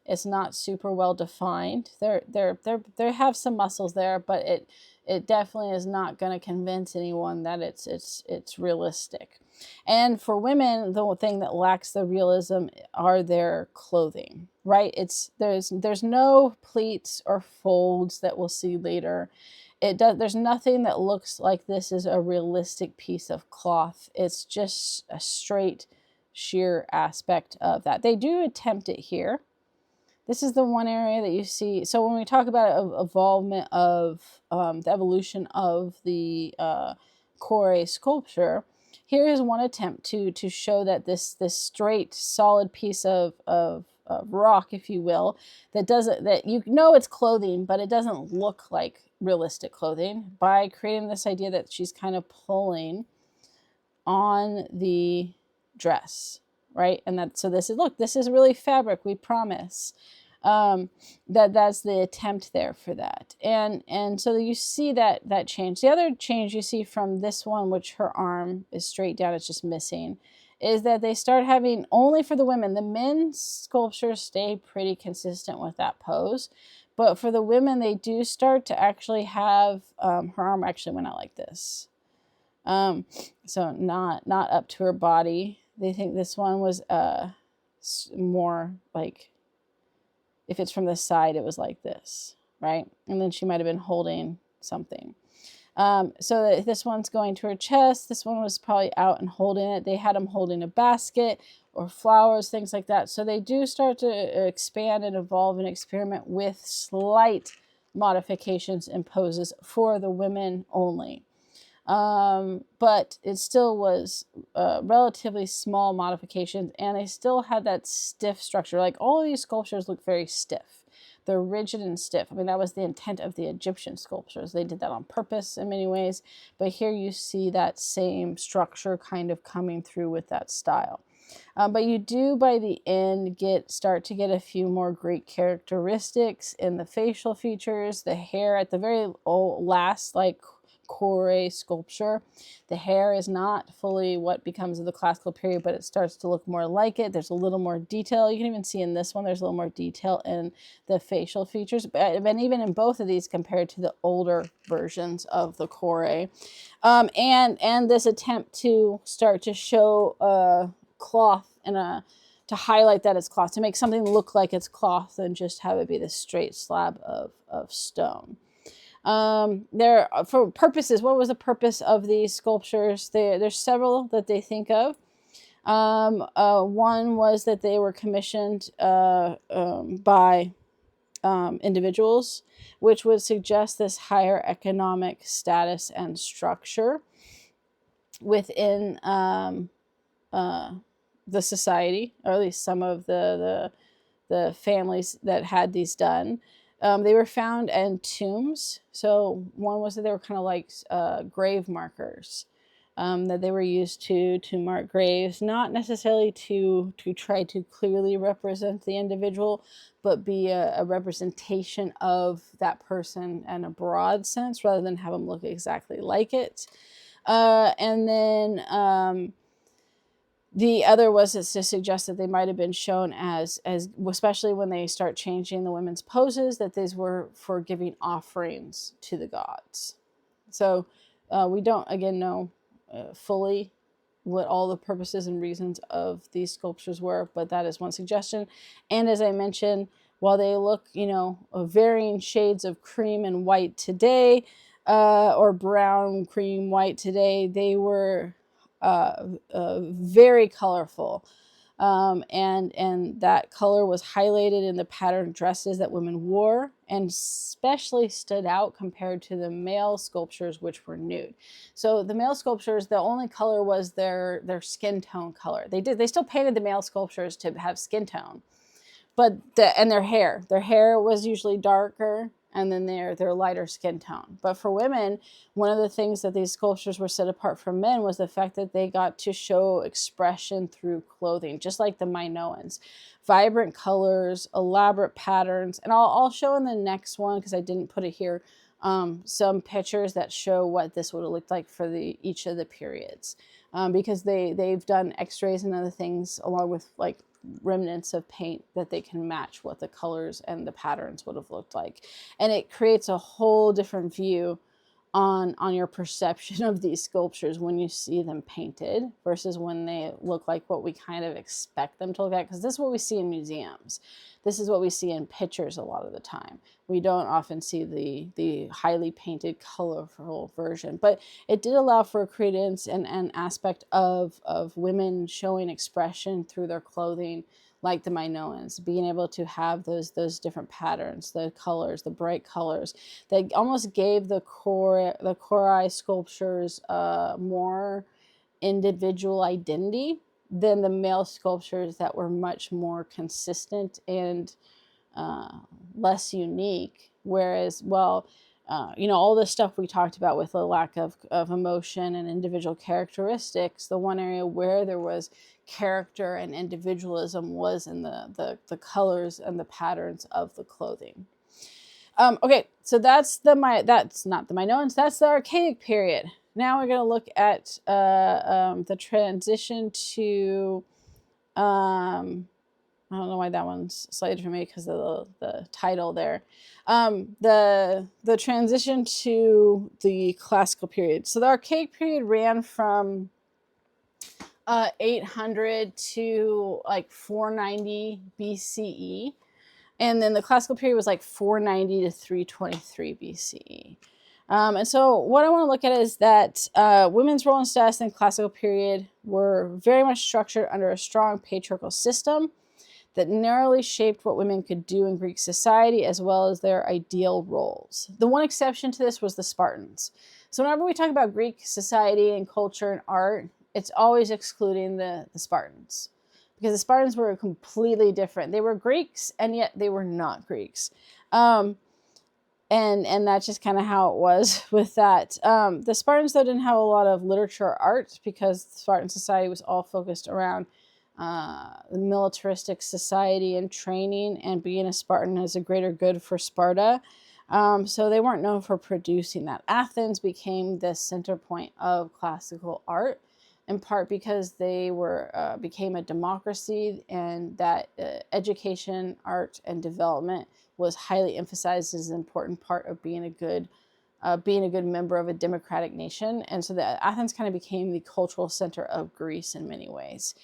It's not super well defined. They have some muscles there, but it definitely is not going to convince anyone that it's realistic. And for women, the thing that lacks the realism are their clothing, right? There's no pleats or folds that we'll see later. There's nothing that looks like this is a realistic piece of cloth. It's just a straight, sheer aspect of that. They do attempt it here. This is the one area that you see. So when we talk about evolvement of the evolution of the Kore sculpture, here is one attempt to show that this straight, solid piece of rock, if you will, that you know it's clothing, but it doesn't look like realistic clothing, by creating this idea that she's kind of pulling on the dress, right? And so this is really fabric, we promise. That's the attempt there for that. And so you see that change. The other change you see from this one, which her arm is straight down, it's just missing, is that they start having, only for the women, the men's sculptures stay pretty consistent with that pose. But for the women, they do start to actually have, her arm actually went out like this. So not up to her body. They think this one was more like, if it's from the side, it was like this, right? And then she might have been holding something. So that this one's going to her chest. This one was probably out and holding it. They had them holding a basket or flowers, things like that. So they do start to expand and evolve and experiment with slight modifications and poses for the women only. But it still was relatively small modifications, and they still had that stiff structure. Like, all of these sculptures look very stiff. They're rigid and stiff. I mean, that was the intent of the Egyptian sculptures. They did that on purpose in many ways. But here you see that same structure kind of coming through with that style. But you do by the end start to get a few more Greek characteristics in the facial features, the hair at the very last, like core sculpture. The hair is not fully what becomes of the classical period, but it starts to look more like it. There's a little more detail. You can even see in this one, there's a little more detail in the facial features, and even in both of these compared to the older versions of the core. And this attempt to start to show cloth to highlight that it's cloth, to make something look like it's cloth and just have it be this straight slab of stone. For purposes, what was the purpose of these sculptures? There's several that they think of. One was that they were commissioned by individuals, which would suggest this higher economic status and structure within the society, or at least some of the families that had these done. They were found in tombs. So one was that they were kind of like grave markers, that they were used to mark graves, not necessarily to try to clearly represent the individual, but be a representation of that person in a broad sense, rather than have them look exactly like it. And then the other was to suggest that they might have been shown as especially when they start changing the women's poses, that these were for giving offerings to the gods. So we don't, again, know fully what all the purposes and reasons of these sculptures were, but that is one suggestion. And as I mentioned, while they look, varying shades of cream and white today, or brown, cream, white today, they were very colorful, and that color was highlighted in the patterned dresses that women wore, and especially stood out compared to the male sculptures, which were nude. So the male sculptures, the only color was their skin tone color. They still painted the male sculptures to have skin tone, but their hair was usually darker, and then their lighter skin tone. But for women, one of the things that these sculptures were set apart from men was the fact that they got to show expression through clothing, just like the Minoans. Vibrant colors, elaborate patterns, and I'll show in the next one, because I didn't put it here, some pictures that show what this would have looked like for each of the periods, because they've done x-rays and other things along with like remnants of paint that they can match what the colors and the patterns would have looked like. And it creates a whole different view on your perception of these sculptures when you see them painted versus when they look like what we kind of expect them to look like, because this is what we see in museums. This is what we see in pictures a lot of the time. We don't often see the highly painted, colorful version, but it did allow for a credence and an aspect of women showing expression through their clothing, like the Minoans, being able to have those different patterns, the colors, the bright colors, that almost gave the Korai sculptures more individual identity than the male sculptures that were much more consistent and less unique. Whereas, all the stuff we talked about with the lack of emotion and individual characteristics, the one area where there was character and individualism was in the colors and the patterns of the clothing. Okay, so that's not the Minoans, that's the Archaic period. Now we're going to look at the transition to, I don't know why that one's slated for me because of the title there. The transition to the classical period. So the Archaic period ran from 800 to like 490 BCE. And then the classical period was like 490 to 323 BCE. And so what I want to look at is that women's role and status in the classical period were very much structured under a strong patriarchal system that narrowly shaped what women could do in Greek society, as well as their ideal roles. The one exception to this was the Spartans. So whenever we talk about Greek society and culture and art, it's always excluding the Spartans, because the Spartans were completely different. They were Greeks, and yet they were not Greeks. And that's just kind of how it was with that. The Spartans, though, didn't have a lot of literature or art, because Spartan society was all focused around militaristic society and training, and being a Spartan is a greater good for Sparta. So they weren't known for producing that. Athens became the center point of classical art, in part because they became a democracy, and that education, art, and development was highly emphasized as an important part of being a good member of a democratic nation. And so that Athens kind of became the cultural center of Greece in many ways.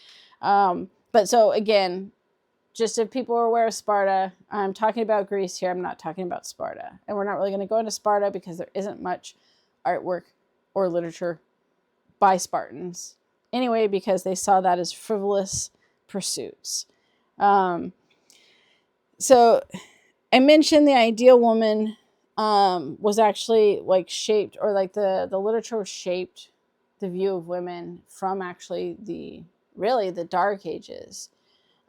But so again, just if people are aware of Sparta, I'm talking about Greece here. I'm not talking about Sparta. And we're not really going to go into Sparta because there isn't much artwork or literature by Spartans. Anyway, because they saw that as frivolous pursuits. So I mentioned the ideal woman was actually like shaped, or like the literature shaped the view of women from actually the Dark Ages,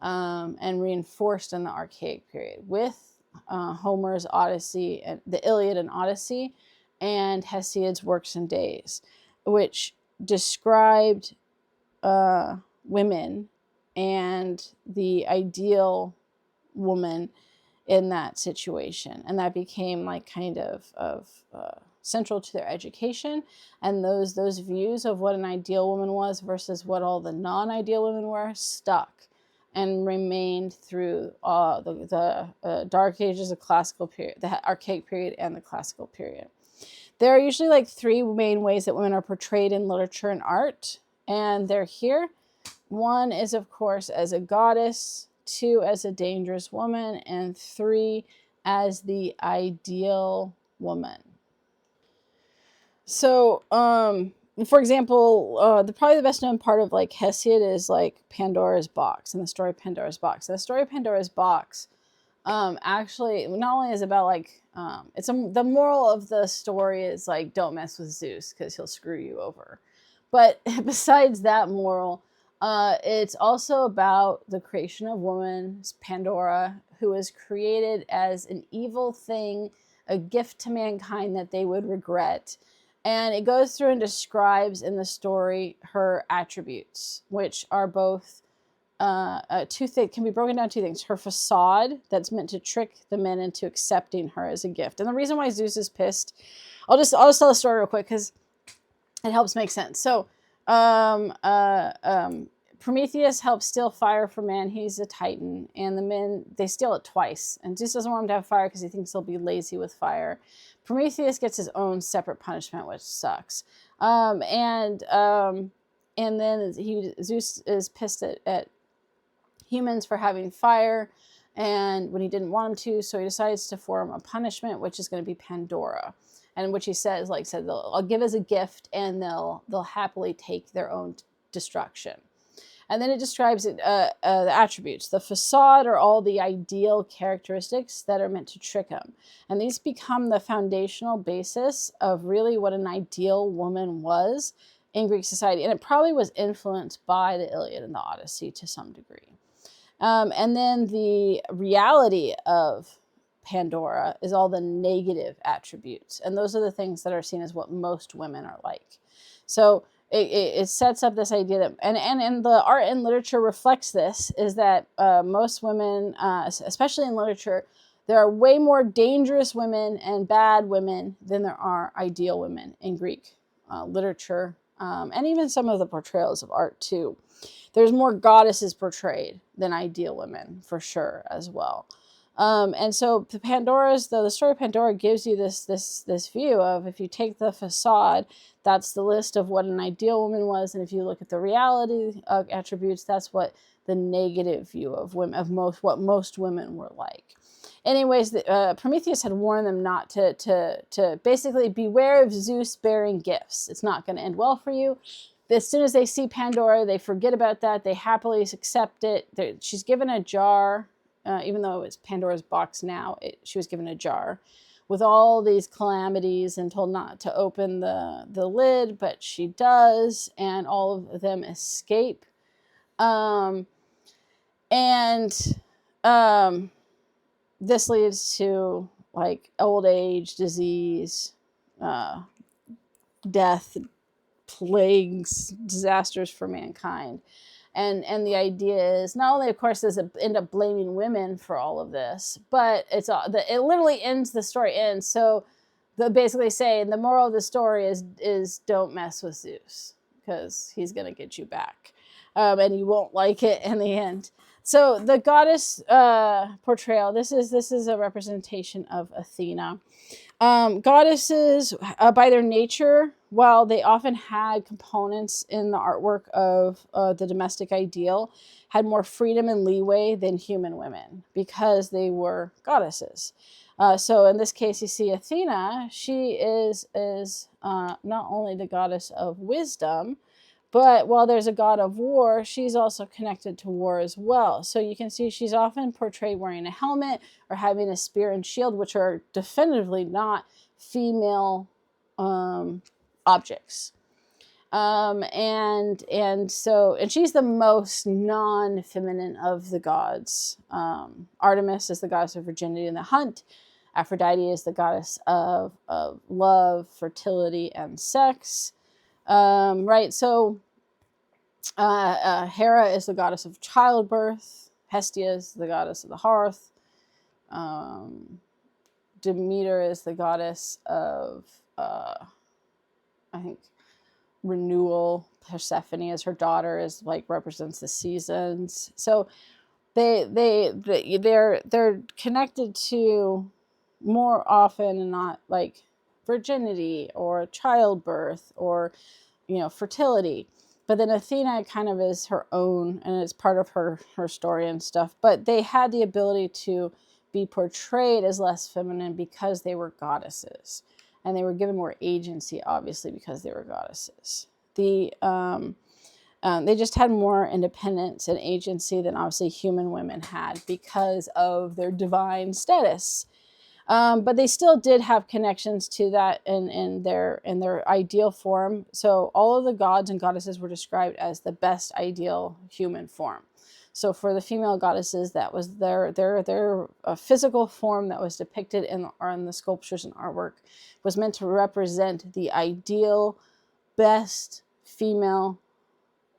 and reinforced in the Archaic period with Homer's Odyssey, and the Iliad and Odyssey, and Hesiod's Works and Days, which described women and the ideal woman in that situation, and that became like kind of central to their education, and those views of what an ideal woman was versus what all the non-ideal women were stuck and remained through the Dark Ages, the Classical period, the Archaic period, and the Classical period. There are usually like three main ways that women are portrayed in literature and art, and they're here. One is, of course, as a goddess, 2 as a dangerous woman, and 3 as the ideal woman. So, for example, probably the best known part of like Hesiod is like Pandora's box, and the story of Pandora's box. And the story of Pandora's box actually not only is about like the moral of the story is like don't mess with Zeus because he'll screw you over. But besides that moral, it's also about the creation of woman, Pandora, who was created as an evil thing, a gift to mankind that they would regret. And it goes through and describes in the story her attributes, which are both can be broken down two things. Her facade, that's meant to trick the men into accepting her as a gift. And the reason why Zeus is pissed, I'll just tell the story real quick because it helps make sense. So Prometheus helps steal fire from man. He's a Titan, and the men, they steal it twice. And Zeus doesn't want him to have fire because he thinks he'll be lazy with fire. Prometheus gets his own separate punishment, which sucks. And then Zeus is pissed at humans for having fire, and when he didn't want him to, so he decides to form a punishment, which is going to be Pandora, and which he says, like said, I'll give as a gift, and they'll happily take their own destruction. And then it describes the attributes. The facade are all the ideal characteristics that are meant to trick him. And these become the foundational basis of really what an ideal woman was in Greek society. And it probably was influenced by the Iliad and the Odyssey to some degree. And then the reality of Pandora is all the negative attributes. And those are the things that are seen as what most women are like. So it sets up this idea that, and the art and literature reflects this, is that most women, especially in literature, there are way more dangerous women and bad women than there are ideal women in Greek literature, and even some of the portrayals of art too. There's more goddesses portrayed than ideal women, for sure, as well. And so the story of Pandora gives you this view of, if you take the facade, that's the list of what an ideal woman was, and if you look at the reality of attributes, that's what the negative view of women, what most women were like. Anyways, Prometheus had warned them not to basically beware of Zeus bearing gifts. It's not going to end well for you. As soon as they see Pandora, they forget about that. They happily accept it. She's given a jar. Even though it's Pandora's box now, she was given a jar with all these calamities and told not to open the lid, but she does, and all of them escape. This leads to like old age, disease, death, plagues, disasters for mankind. And the idea is not only, of course, does it end up blaming women for all of this, but it literally ends, the story ends. So they basically say the moral of the story is don't mess with Zeus, because he's going to get you back, and you won't like it in the end. So the goddess portrayal, this is a representation of Athena. Goddesses, by their nature, while they often had components in the artwork of the domestic ideal, had more freedom and leeway than human women because they were goddesses. So in this case, you see Athena. She is not only the goddess of wisdom, but while there's a god of war, she's also connected to war as well. So you can see she's often portrayed wearing a helmet or having a spear and shield, which are definitively not female objects. And she's the most non-feminine of the gods. Artemis is the goddess of virginity and the hunt. Aphrodite is the goddess of love, fertility, and sex. Right, so Hera is the goddess of childbirth. Hestia is the goddess of the hearth. Demeter is the goddess of, I think, renewal. Persephone is her daughter, is like represents the seasons. So they're connected to, more often and not, like virginity or childbirth or fertility. But then Athena kind of is her own, and it's part of her story and stuff. But they had the ability to be portrayed as less feminine because they were goddesses, and they were given more agency, obviously, because they were goddesses. They just had more independence and agency than obviously human women had because of their divine status. But they still did have connections to that in their ideal form. So all of the gods and goddesses were described as the best ideal human form. So for the female goddesses, that was their physical form that was depicted in the sculptures and artwork was meant to represent the ideal, best female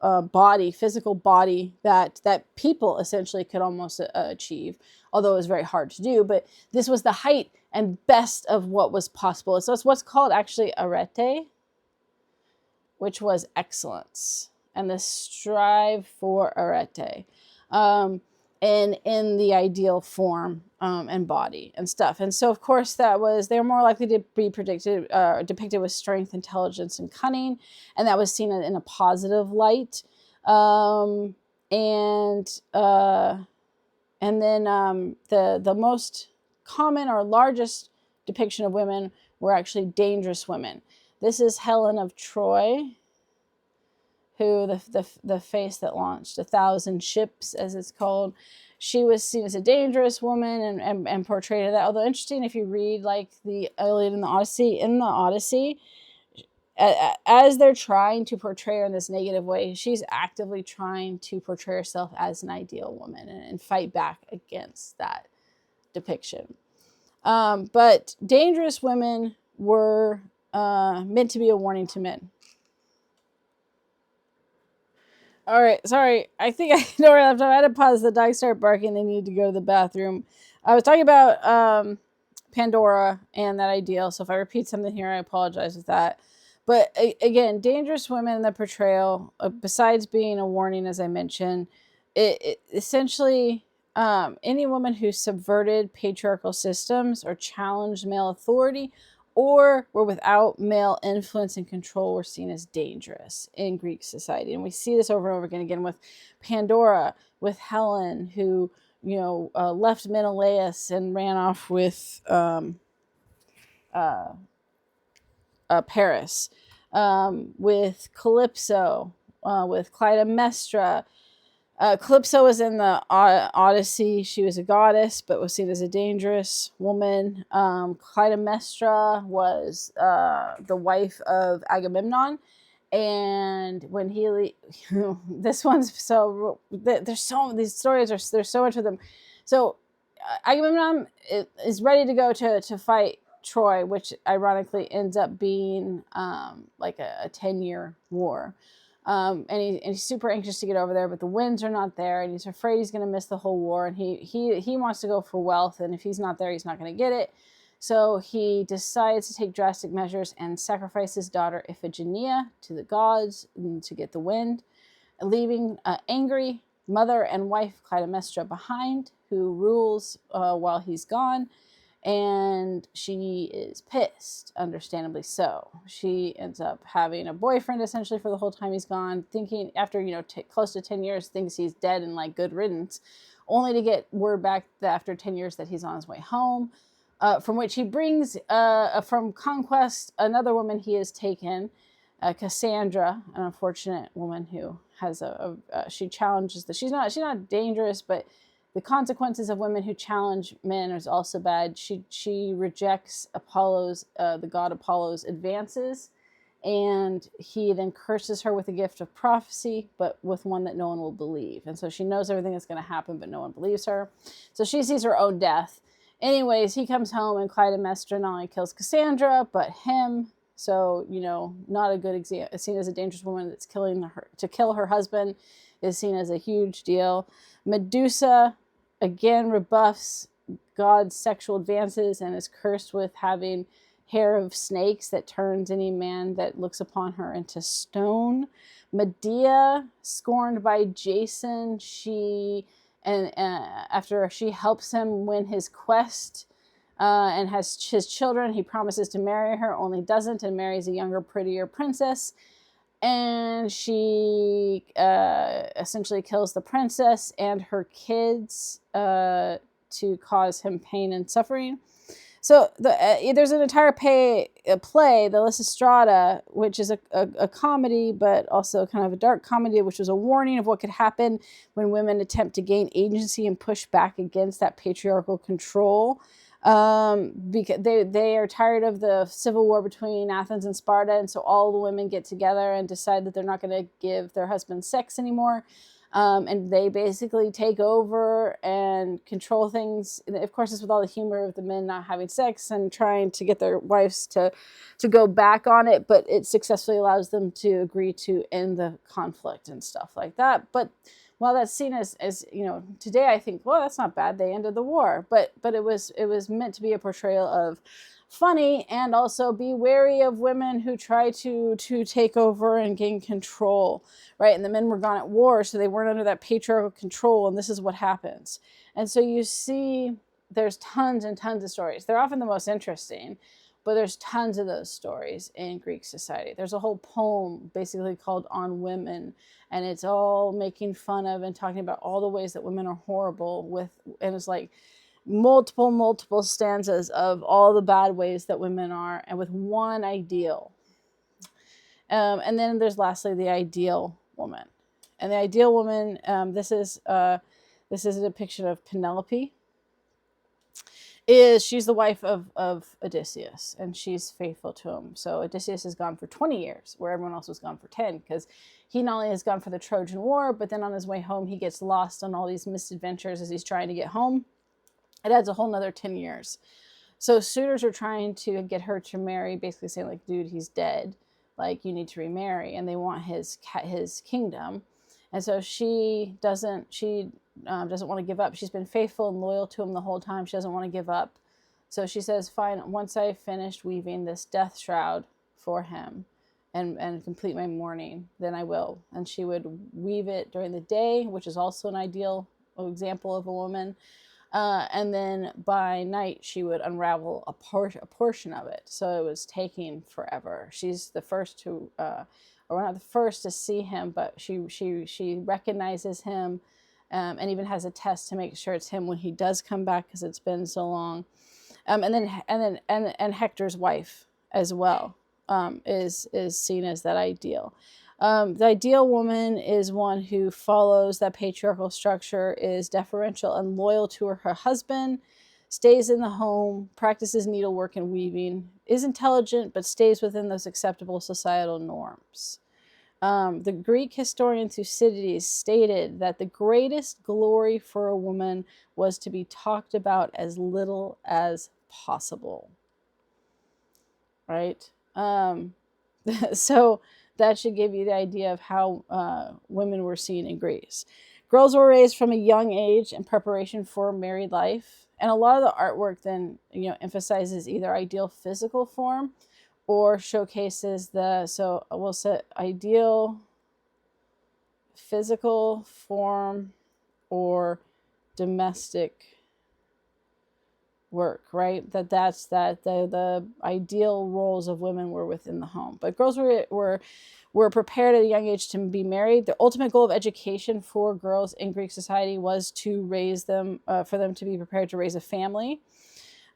body, physical body that people essentially could almost achieve, although it was very hard to do. But this was the height and best of what was possible. So it's what's called actually arete, which was excellence, and the strive for arete, in the ideal form and body and stuff. And so, of course, they're more likely to be depicted with strength, intelligence, and cunning, and that was seen in a positive light. And then the most common or largest depiction of women were actually dangerous women. This is Helen of Troy, who the face that launched 1,000 ships, as it's called. She was seen as a dangerous woman and portrayed that. Although interesting, if you read like the Iliad and the Odyssey, as they're trying to portray her in this negative way, she's actively trying to portray herself as an ideal woman and fight back against that depiction. But dangerous women were meant to be a warning to men. All right, sorry. I think I know where I left off. I had to pause. The dogs started barking. They needed to go to the bathroom. I was talking about Pandora and that ideal. So if I repeat something here, I apologize with that. But again, dangerous women in the portrayal, besides being a warning, as I mentioned, it essentially any woman who subverted patriarchal systems or challenged male authority or were without male influence and control were seen as dangerous in Greek society. And we see this over and over again with Pandora, with Helen, who left Menelaus and ran off with Paris, with Calypso, with Clytemnestra. Calypso was in the Odyssey. She was a goddess, but was seen as a dangerous woman. Clytemnestra was the wife of Agamemnon. And when this one's these stories there's so much of them. So Agamemnon is ready to go to fight Troy, which ironically ends up being like a 10-year war. And he's super anxious to get over there, but the winds are not there, and he's afraid he's going to miss the whole war. And he wants to go for wealth, and if he's not there, he's not going to get it. So he decides to take drastic measures and sacrifice his daughter Iphigenia to the gods to get the wind, leaving angry mother and wife Clytemnestra behind, who rules while he's gone. And she is pissed, understandably so. She ends up having a boyfriend essentially for the whole time he's gone, thinking after, close to 10 years, thinks he's dead and like good riddance, only to get word back that after 10 years that he's on his way home, from which he brings from conquest another woman he has taken, Cassandra, an unfortunate woman who has she challenges she's not dangerous, but the consequences of women who challenge men is also bad. She rejects Apollo's, the god Apollo's advances, and he then curses her with a gift of prophecy, but with one that no one will believe. And so she knows everything that's going to happen, but no one believes her. So she sees her own death. Anyways, he comes home, and Clytemnestra not only kills Cassandra, but him. So, not a good example. Seen as a dangerous woman that's to kill her husband is seen as a huge deal. Medusa, again, rebuffs God's sexual advances and is cursed with having hair of snakes that turns any man that looks upon her into stone. Medea, scorned by Jason, after she helps him win his quest and has his children, he promises to marry her, only doesn't, and marries a younger, prettier princess. And she essentially kills the princess and her kids to cause him pain and suffering. So there's an entire play, the Lysistrata, which is a comedy, but also kind of a dark comedy, which was a warning of what could happen when women attempt to gain agency and push back against that patriarchal control. Because they are tired of the civil war between Athens and Sparta, and so all the women get together and decide that they're not going to give their husbands sex anymore, and they basically take over and control things. And of course, it's with all the humor of the men not having sex and trying to get their wives to go back on it, but it successfully allows them to agree to end the conflict and stuff like that. But while that's seen as today, I think, well, that's not bad, they ended the war, but it was meant to be a portrayal of funny, and also be wary of women who try to take over and gain control, right? And the men were gone at war, so they weren't under that patriarchal control, and this is what happens. And so you see there's tons and tons of stories. They're often the most interesting, but there's tons of those stories in Greek society. There's a whole poem basically called On Women, and it's all making fun of and talking about all the ways that women are horrible and it's like multiple stanzas of all the bad ways that women are, and with one ideal. And then there's lastly the ideal woman. And the ideal woman, this is a depiction of Penelope. She's the wife of Odysseus, and she's faithful to him. So Odysseus is gone for 20 years, where everyone else was gone for 10, because he not only has gone for the Trojan War, but then on his way home, he gets lost on all these misadventures as he's trying to get home. It adds a whole nother 10 years. So suitors are trying to get her to marry, basically saying, like, dude, he's dead. Like, you need to remarry. And they want his kingdom. And so she doesn't want to give up. She's been faithful and loyal to him the whole time. She doesn't want to give up. So she says, fine, once I've finished weaving this death shroud for him and complete my mourning, then I will. And she would weave it during the day, which is also an ideal example of a woman. And then by night, she would unravel a portion of it. So it was taking forever. She's the first to, or not the first to see him, but she recognizes him, and even has a test to make sure it's him when he does come back, because it's been so long. And then Hector's wife as well is seen as that ideal. The ideal woman is one who follows that patriarchal structure, is deferential and loyal to her husband, stays in the home, practices needlework and weaving, is intelligent, but stays within those acceptable societal norms. The Greek historian Thucydides stated that the greatest glory for a woman was to be talked about as little as possible. Right? So that should give you the idea of how women were seen in Greece. Girls were raised from a young age in preparation for married life. And a lot of the artwork then, emphasizes either ideal physical form or showcases so we'll say ideal physical form or domestic work, right? That's the ideal roles of women were within the home. But girls were prepared at a young age to be married. The ultimate goal of education for girls in Greek society was to raise them, for them to be prepared to raise a family,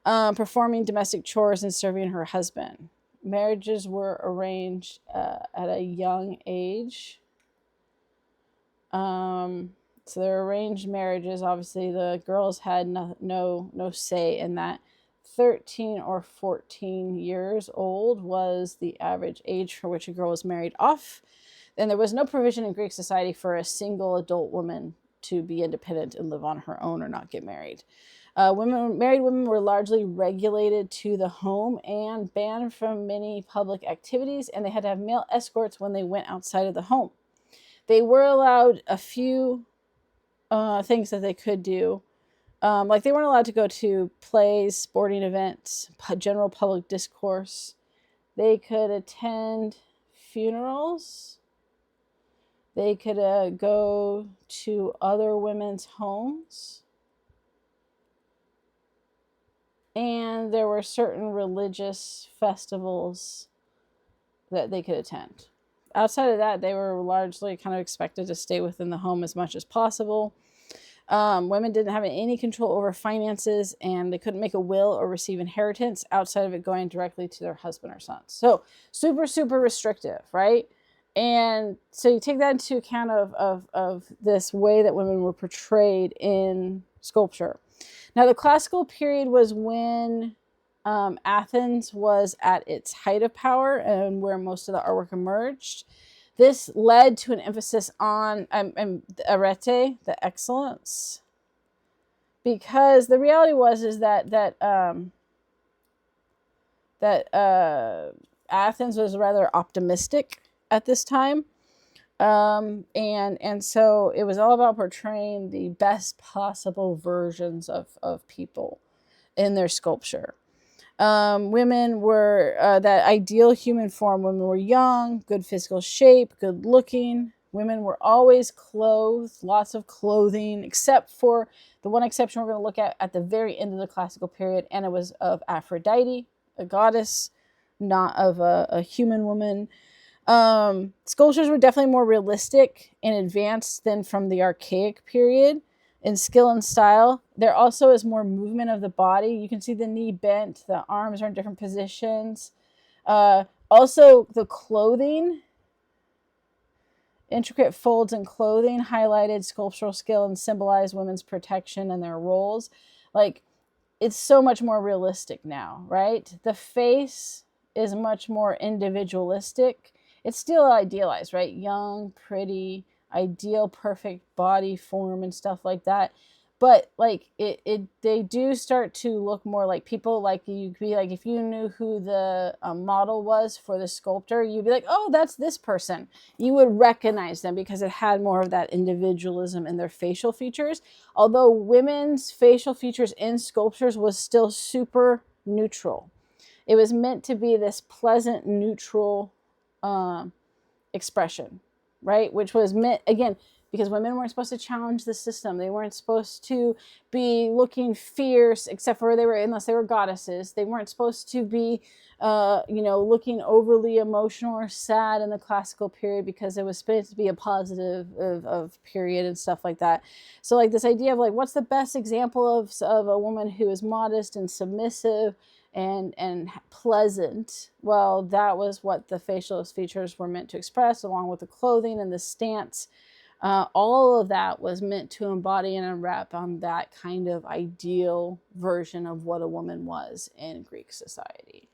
performing domestic chores and serving her husband. Marriages were arranged at a young age. So they're arranged marriages. Obviously, the girls had no say in that. 13 or 14 years old was the average age for which a girl was married off. And there was no provision in Greek society for a single adult woman to be independent and live on her own or not get married. Married women were largely regulated to the home and banned from many public activities, and they had to have male escorts when they went outside of the home. They were allowed a few things that they could do. Like they weren't allowed to go to plays, sporting events, general public discourse. They could attend funerals. They could go to other women's homes. And there were certain religious festivals that they could attend. Outside of that, they were largely kind of expected to stay within the home as much as possible. Women didn't have any control over finances, and they couldn't make a will or receive inheritance outside of it going directly to their husband or sons. So super, super restrictive, right? And so you take that into account of this way that women were portrayed in sculpture. Now, the classical period was when Athens was at its height of power and where most of the artwork emerged. This led to an emphasis on arete, the excellence, because the reality is that Athens was rather optimistic at this time, and so it was all about portraying the best possible versions of people in their sculpture. Women were that ideal human form. Women were young, good physical shape, good looking. Women were always clothed, lots of clothing, except for the one exception we're going to look at the very end of the classical period, and it was of Aphrodite, a goddess, not of a human woman. Sculptures were definitely more realistic and advanced than from the archaic period in skill and style. There also is more movement of the body. You can see the knee bent, the arms are in different positions. Also, the clothing, intricate folds in clothing highlighted sculptural skill and symbolized women's protection and their roles. Like, it's so much more realistic now, right? The face is much more individualistic. It's still idealized, right? Young, pretty, ideal, perfect body form and stuff like that. But like they do start to look more like people. Like you could be like, if you knew who the model was for the sculptor, you'd be like, oh, that's this person. You would recognize them because it had more of that individualism in their facial features. Although women's facial features in sculptures was still super neutral. It was meant to be this pleasant, neutral expression, right? Which was meant, again, because women weren't supposed to challenge the system. They weren't supposed to be looking fierce, except for unless they were goddesses. They weren't supposed to be, looking overly emotional or sad in the classical period because it was supposed to be a positive of period and stuff like that. So like this idea of like, what's the best example of a woman who is modest and submissive and pleasant? Well, that was what the facial features were meant to express, along with the clothing and the stance. All of that was meant to embody and unwrap on that kind of ideal version of what a woman was in Greek society.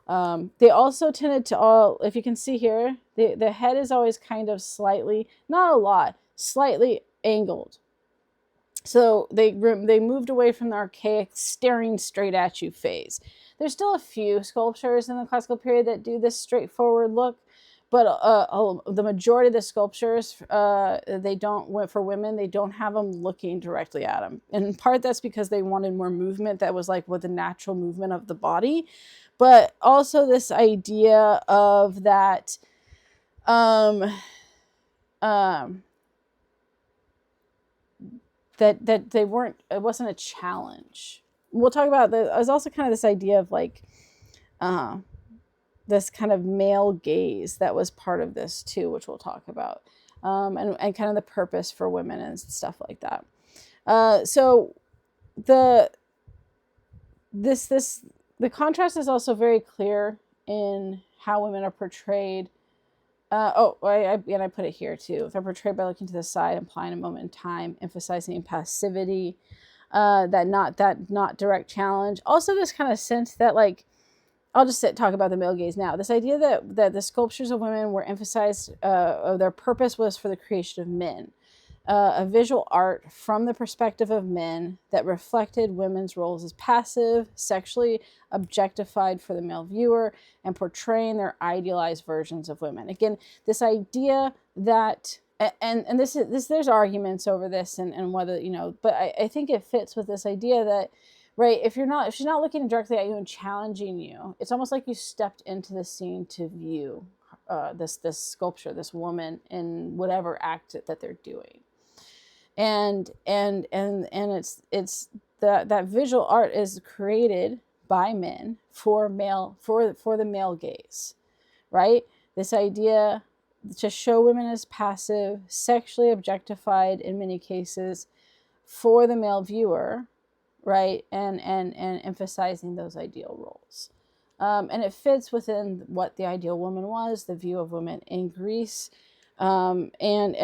They also tended to if you can see here, the head is always kind of slightly, not a lot, slightly angled. So they moved away from the archaic staring straight at you phase. There's still a few sculptures in the classical period that do this straightforward look, but the majority of the sculptures, they don't, for women, they don't have them looking directly at them. And in part, that's because they wanted more movement that was like with the natural movement of the body. But also this idea of that, um, um, that they weren't, it wasn't a challenge. We'll talk about there's also kind of this idea of like, uh, this kind of male gaze that was part of this too, which we'll talk about, and kind of the purpose for women and stuff like that. So the contrast is also very clear in how women are portrayed. I put it here too. If they're portrayed by looking to the side, implying a moment in time, emphasizing passivity, that not direct challenge. Also, this kind of sense that like, I'll just talk about the male gaze now. This idea that the sculptures of women were emphasized, their purpose was for the creation of men. A visual art from the perspective of men that reflected women's roles as passive, sexually objectified for the male viewer, and portraying their idealized versions of women. Again, this idea that, and there's arguments over this and whether, but I think it fits with this idea that, right, if she's not looking directly at you and challenging you, it's almost like you stepped into the scene to view this sculpture, this woman in whatever act that they're doing. And it's that visual art is created by men for the male gaze, right? This idea to show women as passive, sexually objectified in many cases for the male viewer, right? And emphasizing those ideal roles. And it fits within what the ideal woman was, the view of women in Greece. And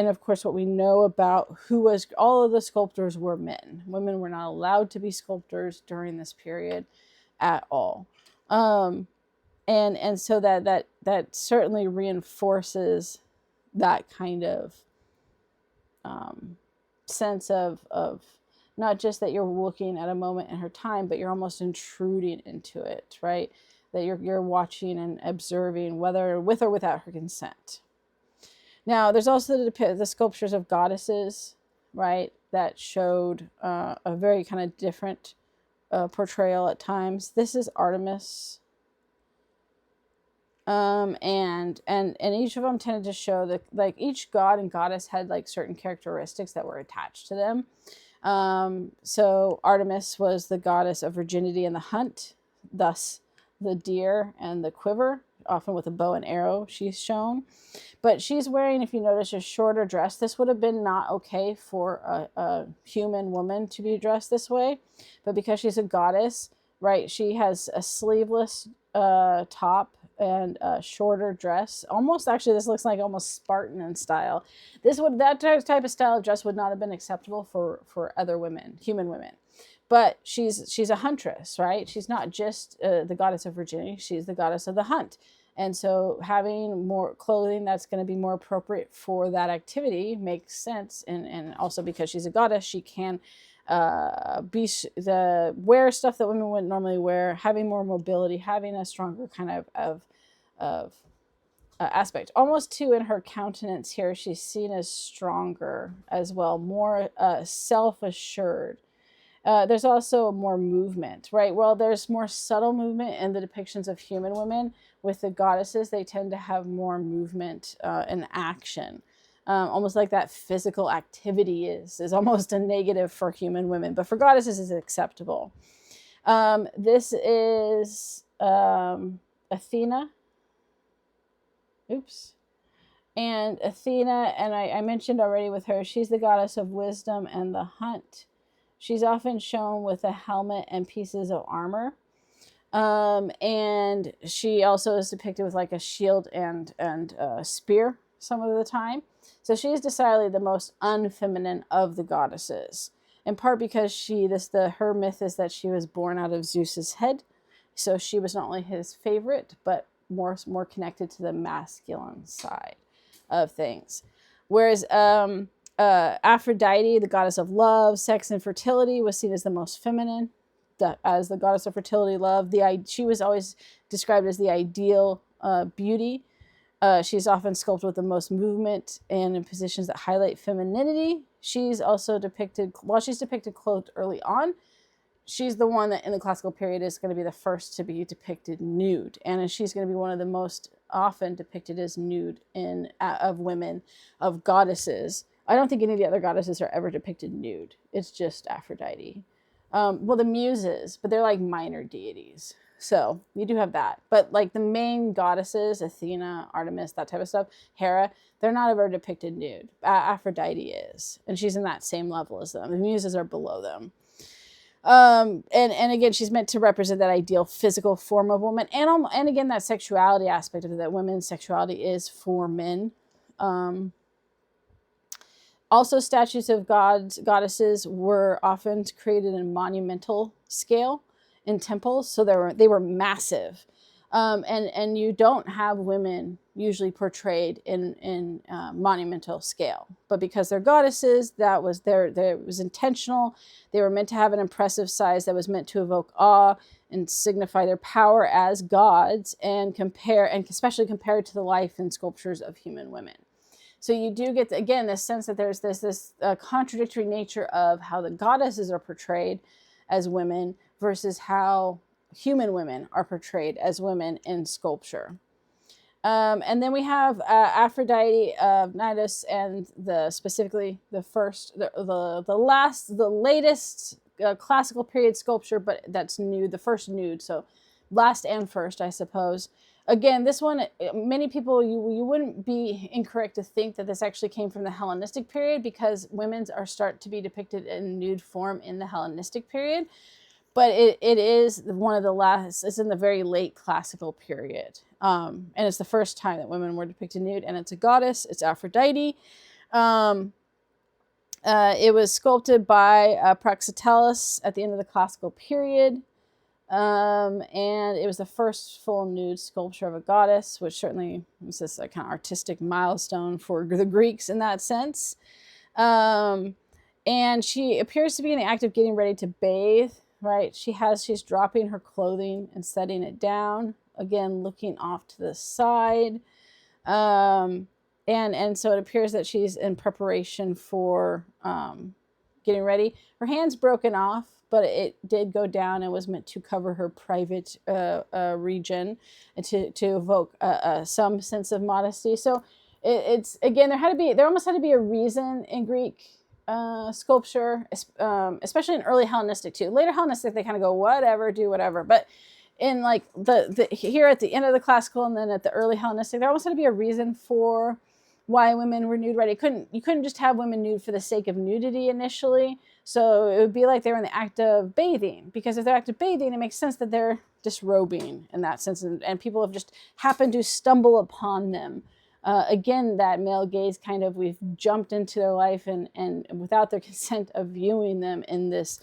of course, what we know about all of the sculptors were men. Women were not allowed to be sculptors during this period at all. And so that certainly reinforces that kind of sense of not just that you're looking at a moment in her time, but you're almost intruding into it, right? That you're watching and observing, whether with or without her consent. Now, there's also the sculptures of goddesses, right, that showed a very kind of different portrayal at times. This is Artemis. And each of them tended to show that like each god and goddess had like certain characteristics that were attached to them. So Artemis was the goddess of virginity and the hunt, thus the deer and the quiver, often with a bow and arrow she's shown. But she's wearing, if you notice, a shorter dress. This would have been not okay for a human woman to be dressed this way. But because she's a goddess, right, she has a sleeveless top and a shorter dress. Almost, actually, this looks like almost Spartan in style. That type of style of dress would not have been acceptable for other women, human women. But she's a huntress, right? She's not just the goddess of virginity. She's the goddess of the hunt. And so having more clothing that's going to be more appropriate for that activity makes sense. And also because she's a goddess, she can wear stuff that women wouldn't normally wear, having more mobility, having a stronger kind of aspect. Almost too in her countenance here, she's seen as stronger as well, more self-assured. There's also more movement, right? Well, there's more subtle movement in the depictions of human women. With the goddesses, they tend to have more movement and action. Almost like that physical activity is almost a negative for human women, but for goddesses is acceptable. This is Athena. Oops. And Athena, and I mentioned already with her, she's the goddess of wisdom and the hunt. She's often shown with a helmet and pieces of armor. And she also is depicted with like a shield and a spear some of the time. So she's decidedly the most unfeminine of the goddesses, in part because her myth is that she was born out of Zeus's head. So she was not only his favorite, but more connected to the masculine side of things. Whereas Aphrodite, the goddess of love, sex, and fertility, was seen as the most feminine. As the goddess of fertility, love, she was always described as the ideal beauty. She's often sculpted with the most movement and in positions that highlight femininity. She's also depicted, while she's depicted clothed early on, she's the one that in the classical period is going to be the first to be depicted nude. And she's going to be one of the most often depicted as nude of women, of goddesses. I don't think any of the other goddesses are ever depicted nude. It's just Aphrodite. Well, the Muses, but they're like minor deities. So you do have that. But like the main goddesses, Athena, Artemis, that type of stuff, Hera, they're not ever depicted nude. Aphrodite is. And she's in that same level as them. The Muses are below them. And again, she's meant to represent that ideal physical form of woman. And again, that sexuality aspect of it, that women's sexuality is for men. Also, statues of goddesses were often created in monumental scale in temples, so they were massive, and you don't have women usually portrayed in monumental scale. But because they're goddesses, that was it was intentional. They were meant to have an impressive size that was meant to evoke awe and signify their power as gods, and especially compared to the life and sculptures of human women. So you do get, again, this sense that there's this contradictory nature of how the goddesses are portrayed as women versus how human women are portrayed as women in sculpture. And then we have Aphrodite of Cnidos, and specifically the latest classical period sculpture, but that's nude, the first nude, so last and first, I suppose. Again, this one, many people, you wouldn't be incorrect to think that this actually came from the Hellenistic period, because women start to be depicted in nude form in the Hellenistic period. But it is one of the last, it's in the very late classical period. And it's the first time that women were depicted nude, and it's a goddess, it's Aphrodite. It was sculpted by Praxiteles at the end of the classical period. And it was the first full nude sculpture of a goddess, which certainly was this kind of artistic milestone for the Greeks in that sense. And she appears to be in the act of getting ready to bathe, right? She's dropping her clothing and setting it down, again, looking off to the side. And so it appears that she's in preparation for getting ready. Her hand's broken off, but it did go down and was meant to cover her private region and to evoke some sense of modesty. So it's again, there almost had to be a reason in Greek sculpture, especially in early Hellenistic too. Later Hellenistic, they kind of go whatever, do whatever. But in like the here at the end of the classical and then at the early Hellenistic, there almost had to be a reason for why women were nude, right? You couldn't just have women nude for the sake of nudity initially. So it would be like they were in the act of bathing, because if they're act of bathing, it makes sense that they're disrobing in that sense, and people have just happened to stumble upon them. Again, that male gaze kind of, we've jumped into their life and without their consent of viewing them in this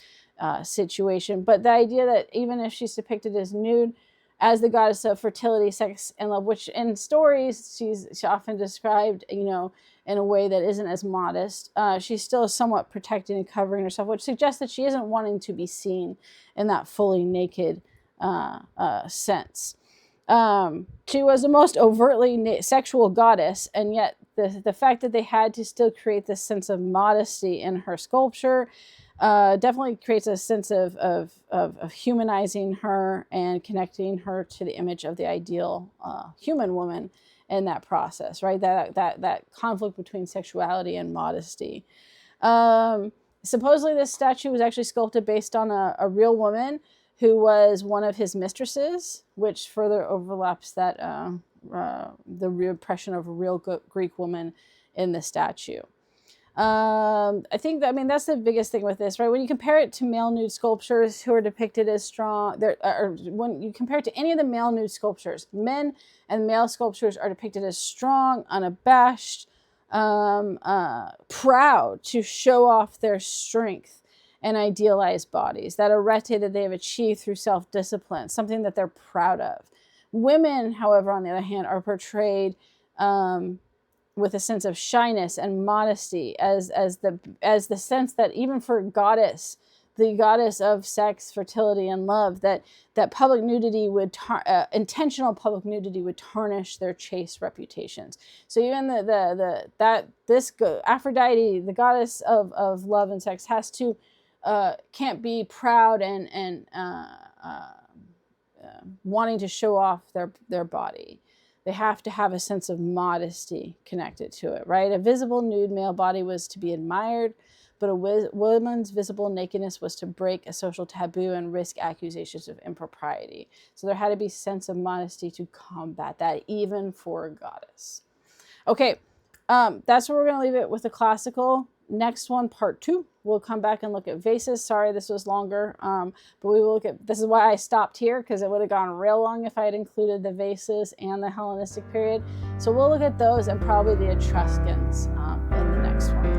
situation. But the idea that even if she's depicted as nude, as the goddess of fertility, sex, and love, which in stories she's often described, in a way that isn't as modest, she's still somewhat protecting and covering herself, which suggests that she isn't wanting to be seen in that fully naked sense. She was the most overtly sexual goddess, and yet the fact that they had to still create this sense of modesty in her sculpture definitely creates a sense of humanizing her and connecting her to the image of the ideal human woman in that process, right? That conflict between sexuality and modesty. Supposedly this statue was actually sculpted based on a real woman who was one of his mistresses, which further overlaps that the repression of a real Greek woman in the statue. I think that's the biggest thing with this, right? When you compare it to male nude sculptures who are depicted as strong, or when you compare it to any of the male nude sculptures, men and male sculptures are depicted as strong, unabashed, proud to show off their strength and idealized bodies, that arete that they have achieved through self-discipline, something that they're proud of. Women, however, on the other hand, are portrayed with a sense of shyness and modesty, as the sense that even for a goddess, the goddess of sex, fertility, and love, that public nudity would intentional public nudity would tarnish their chaste reputations. So even Aphrodite, the goddess of love and sex, has to can't be proud and wanting to show off their body. They have to have a sense of modesty connected to it, right? A visible nude male body was to be admired, but a woman's visible nakedness was to break a social taboo and risk accusations of impropriety. So there had to be a sense of modesty to combat that, even for a goddess. Okay, that's where we're going to leave it with the classical. Next one, part 2, we'll come back and look at vases. Sorry, this was longer, but we will look at, this is why I stopped here, because it would have gone real long if I had included the vases and the Hellenistic period. So we'll look at those and probably the Etruscans in the next one.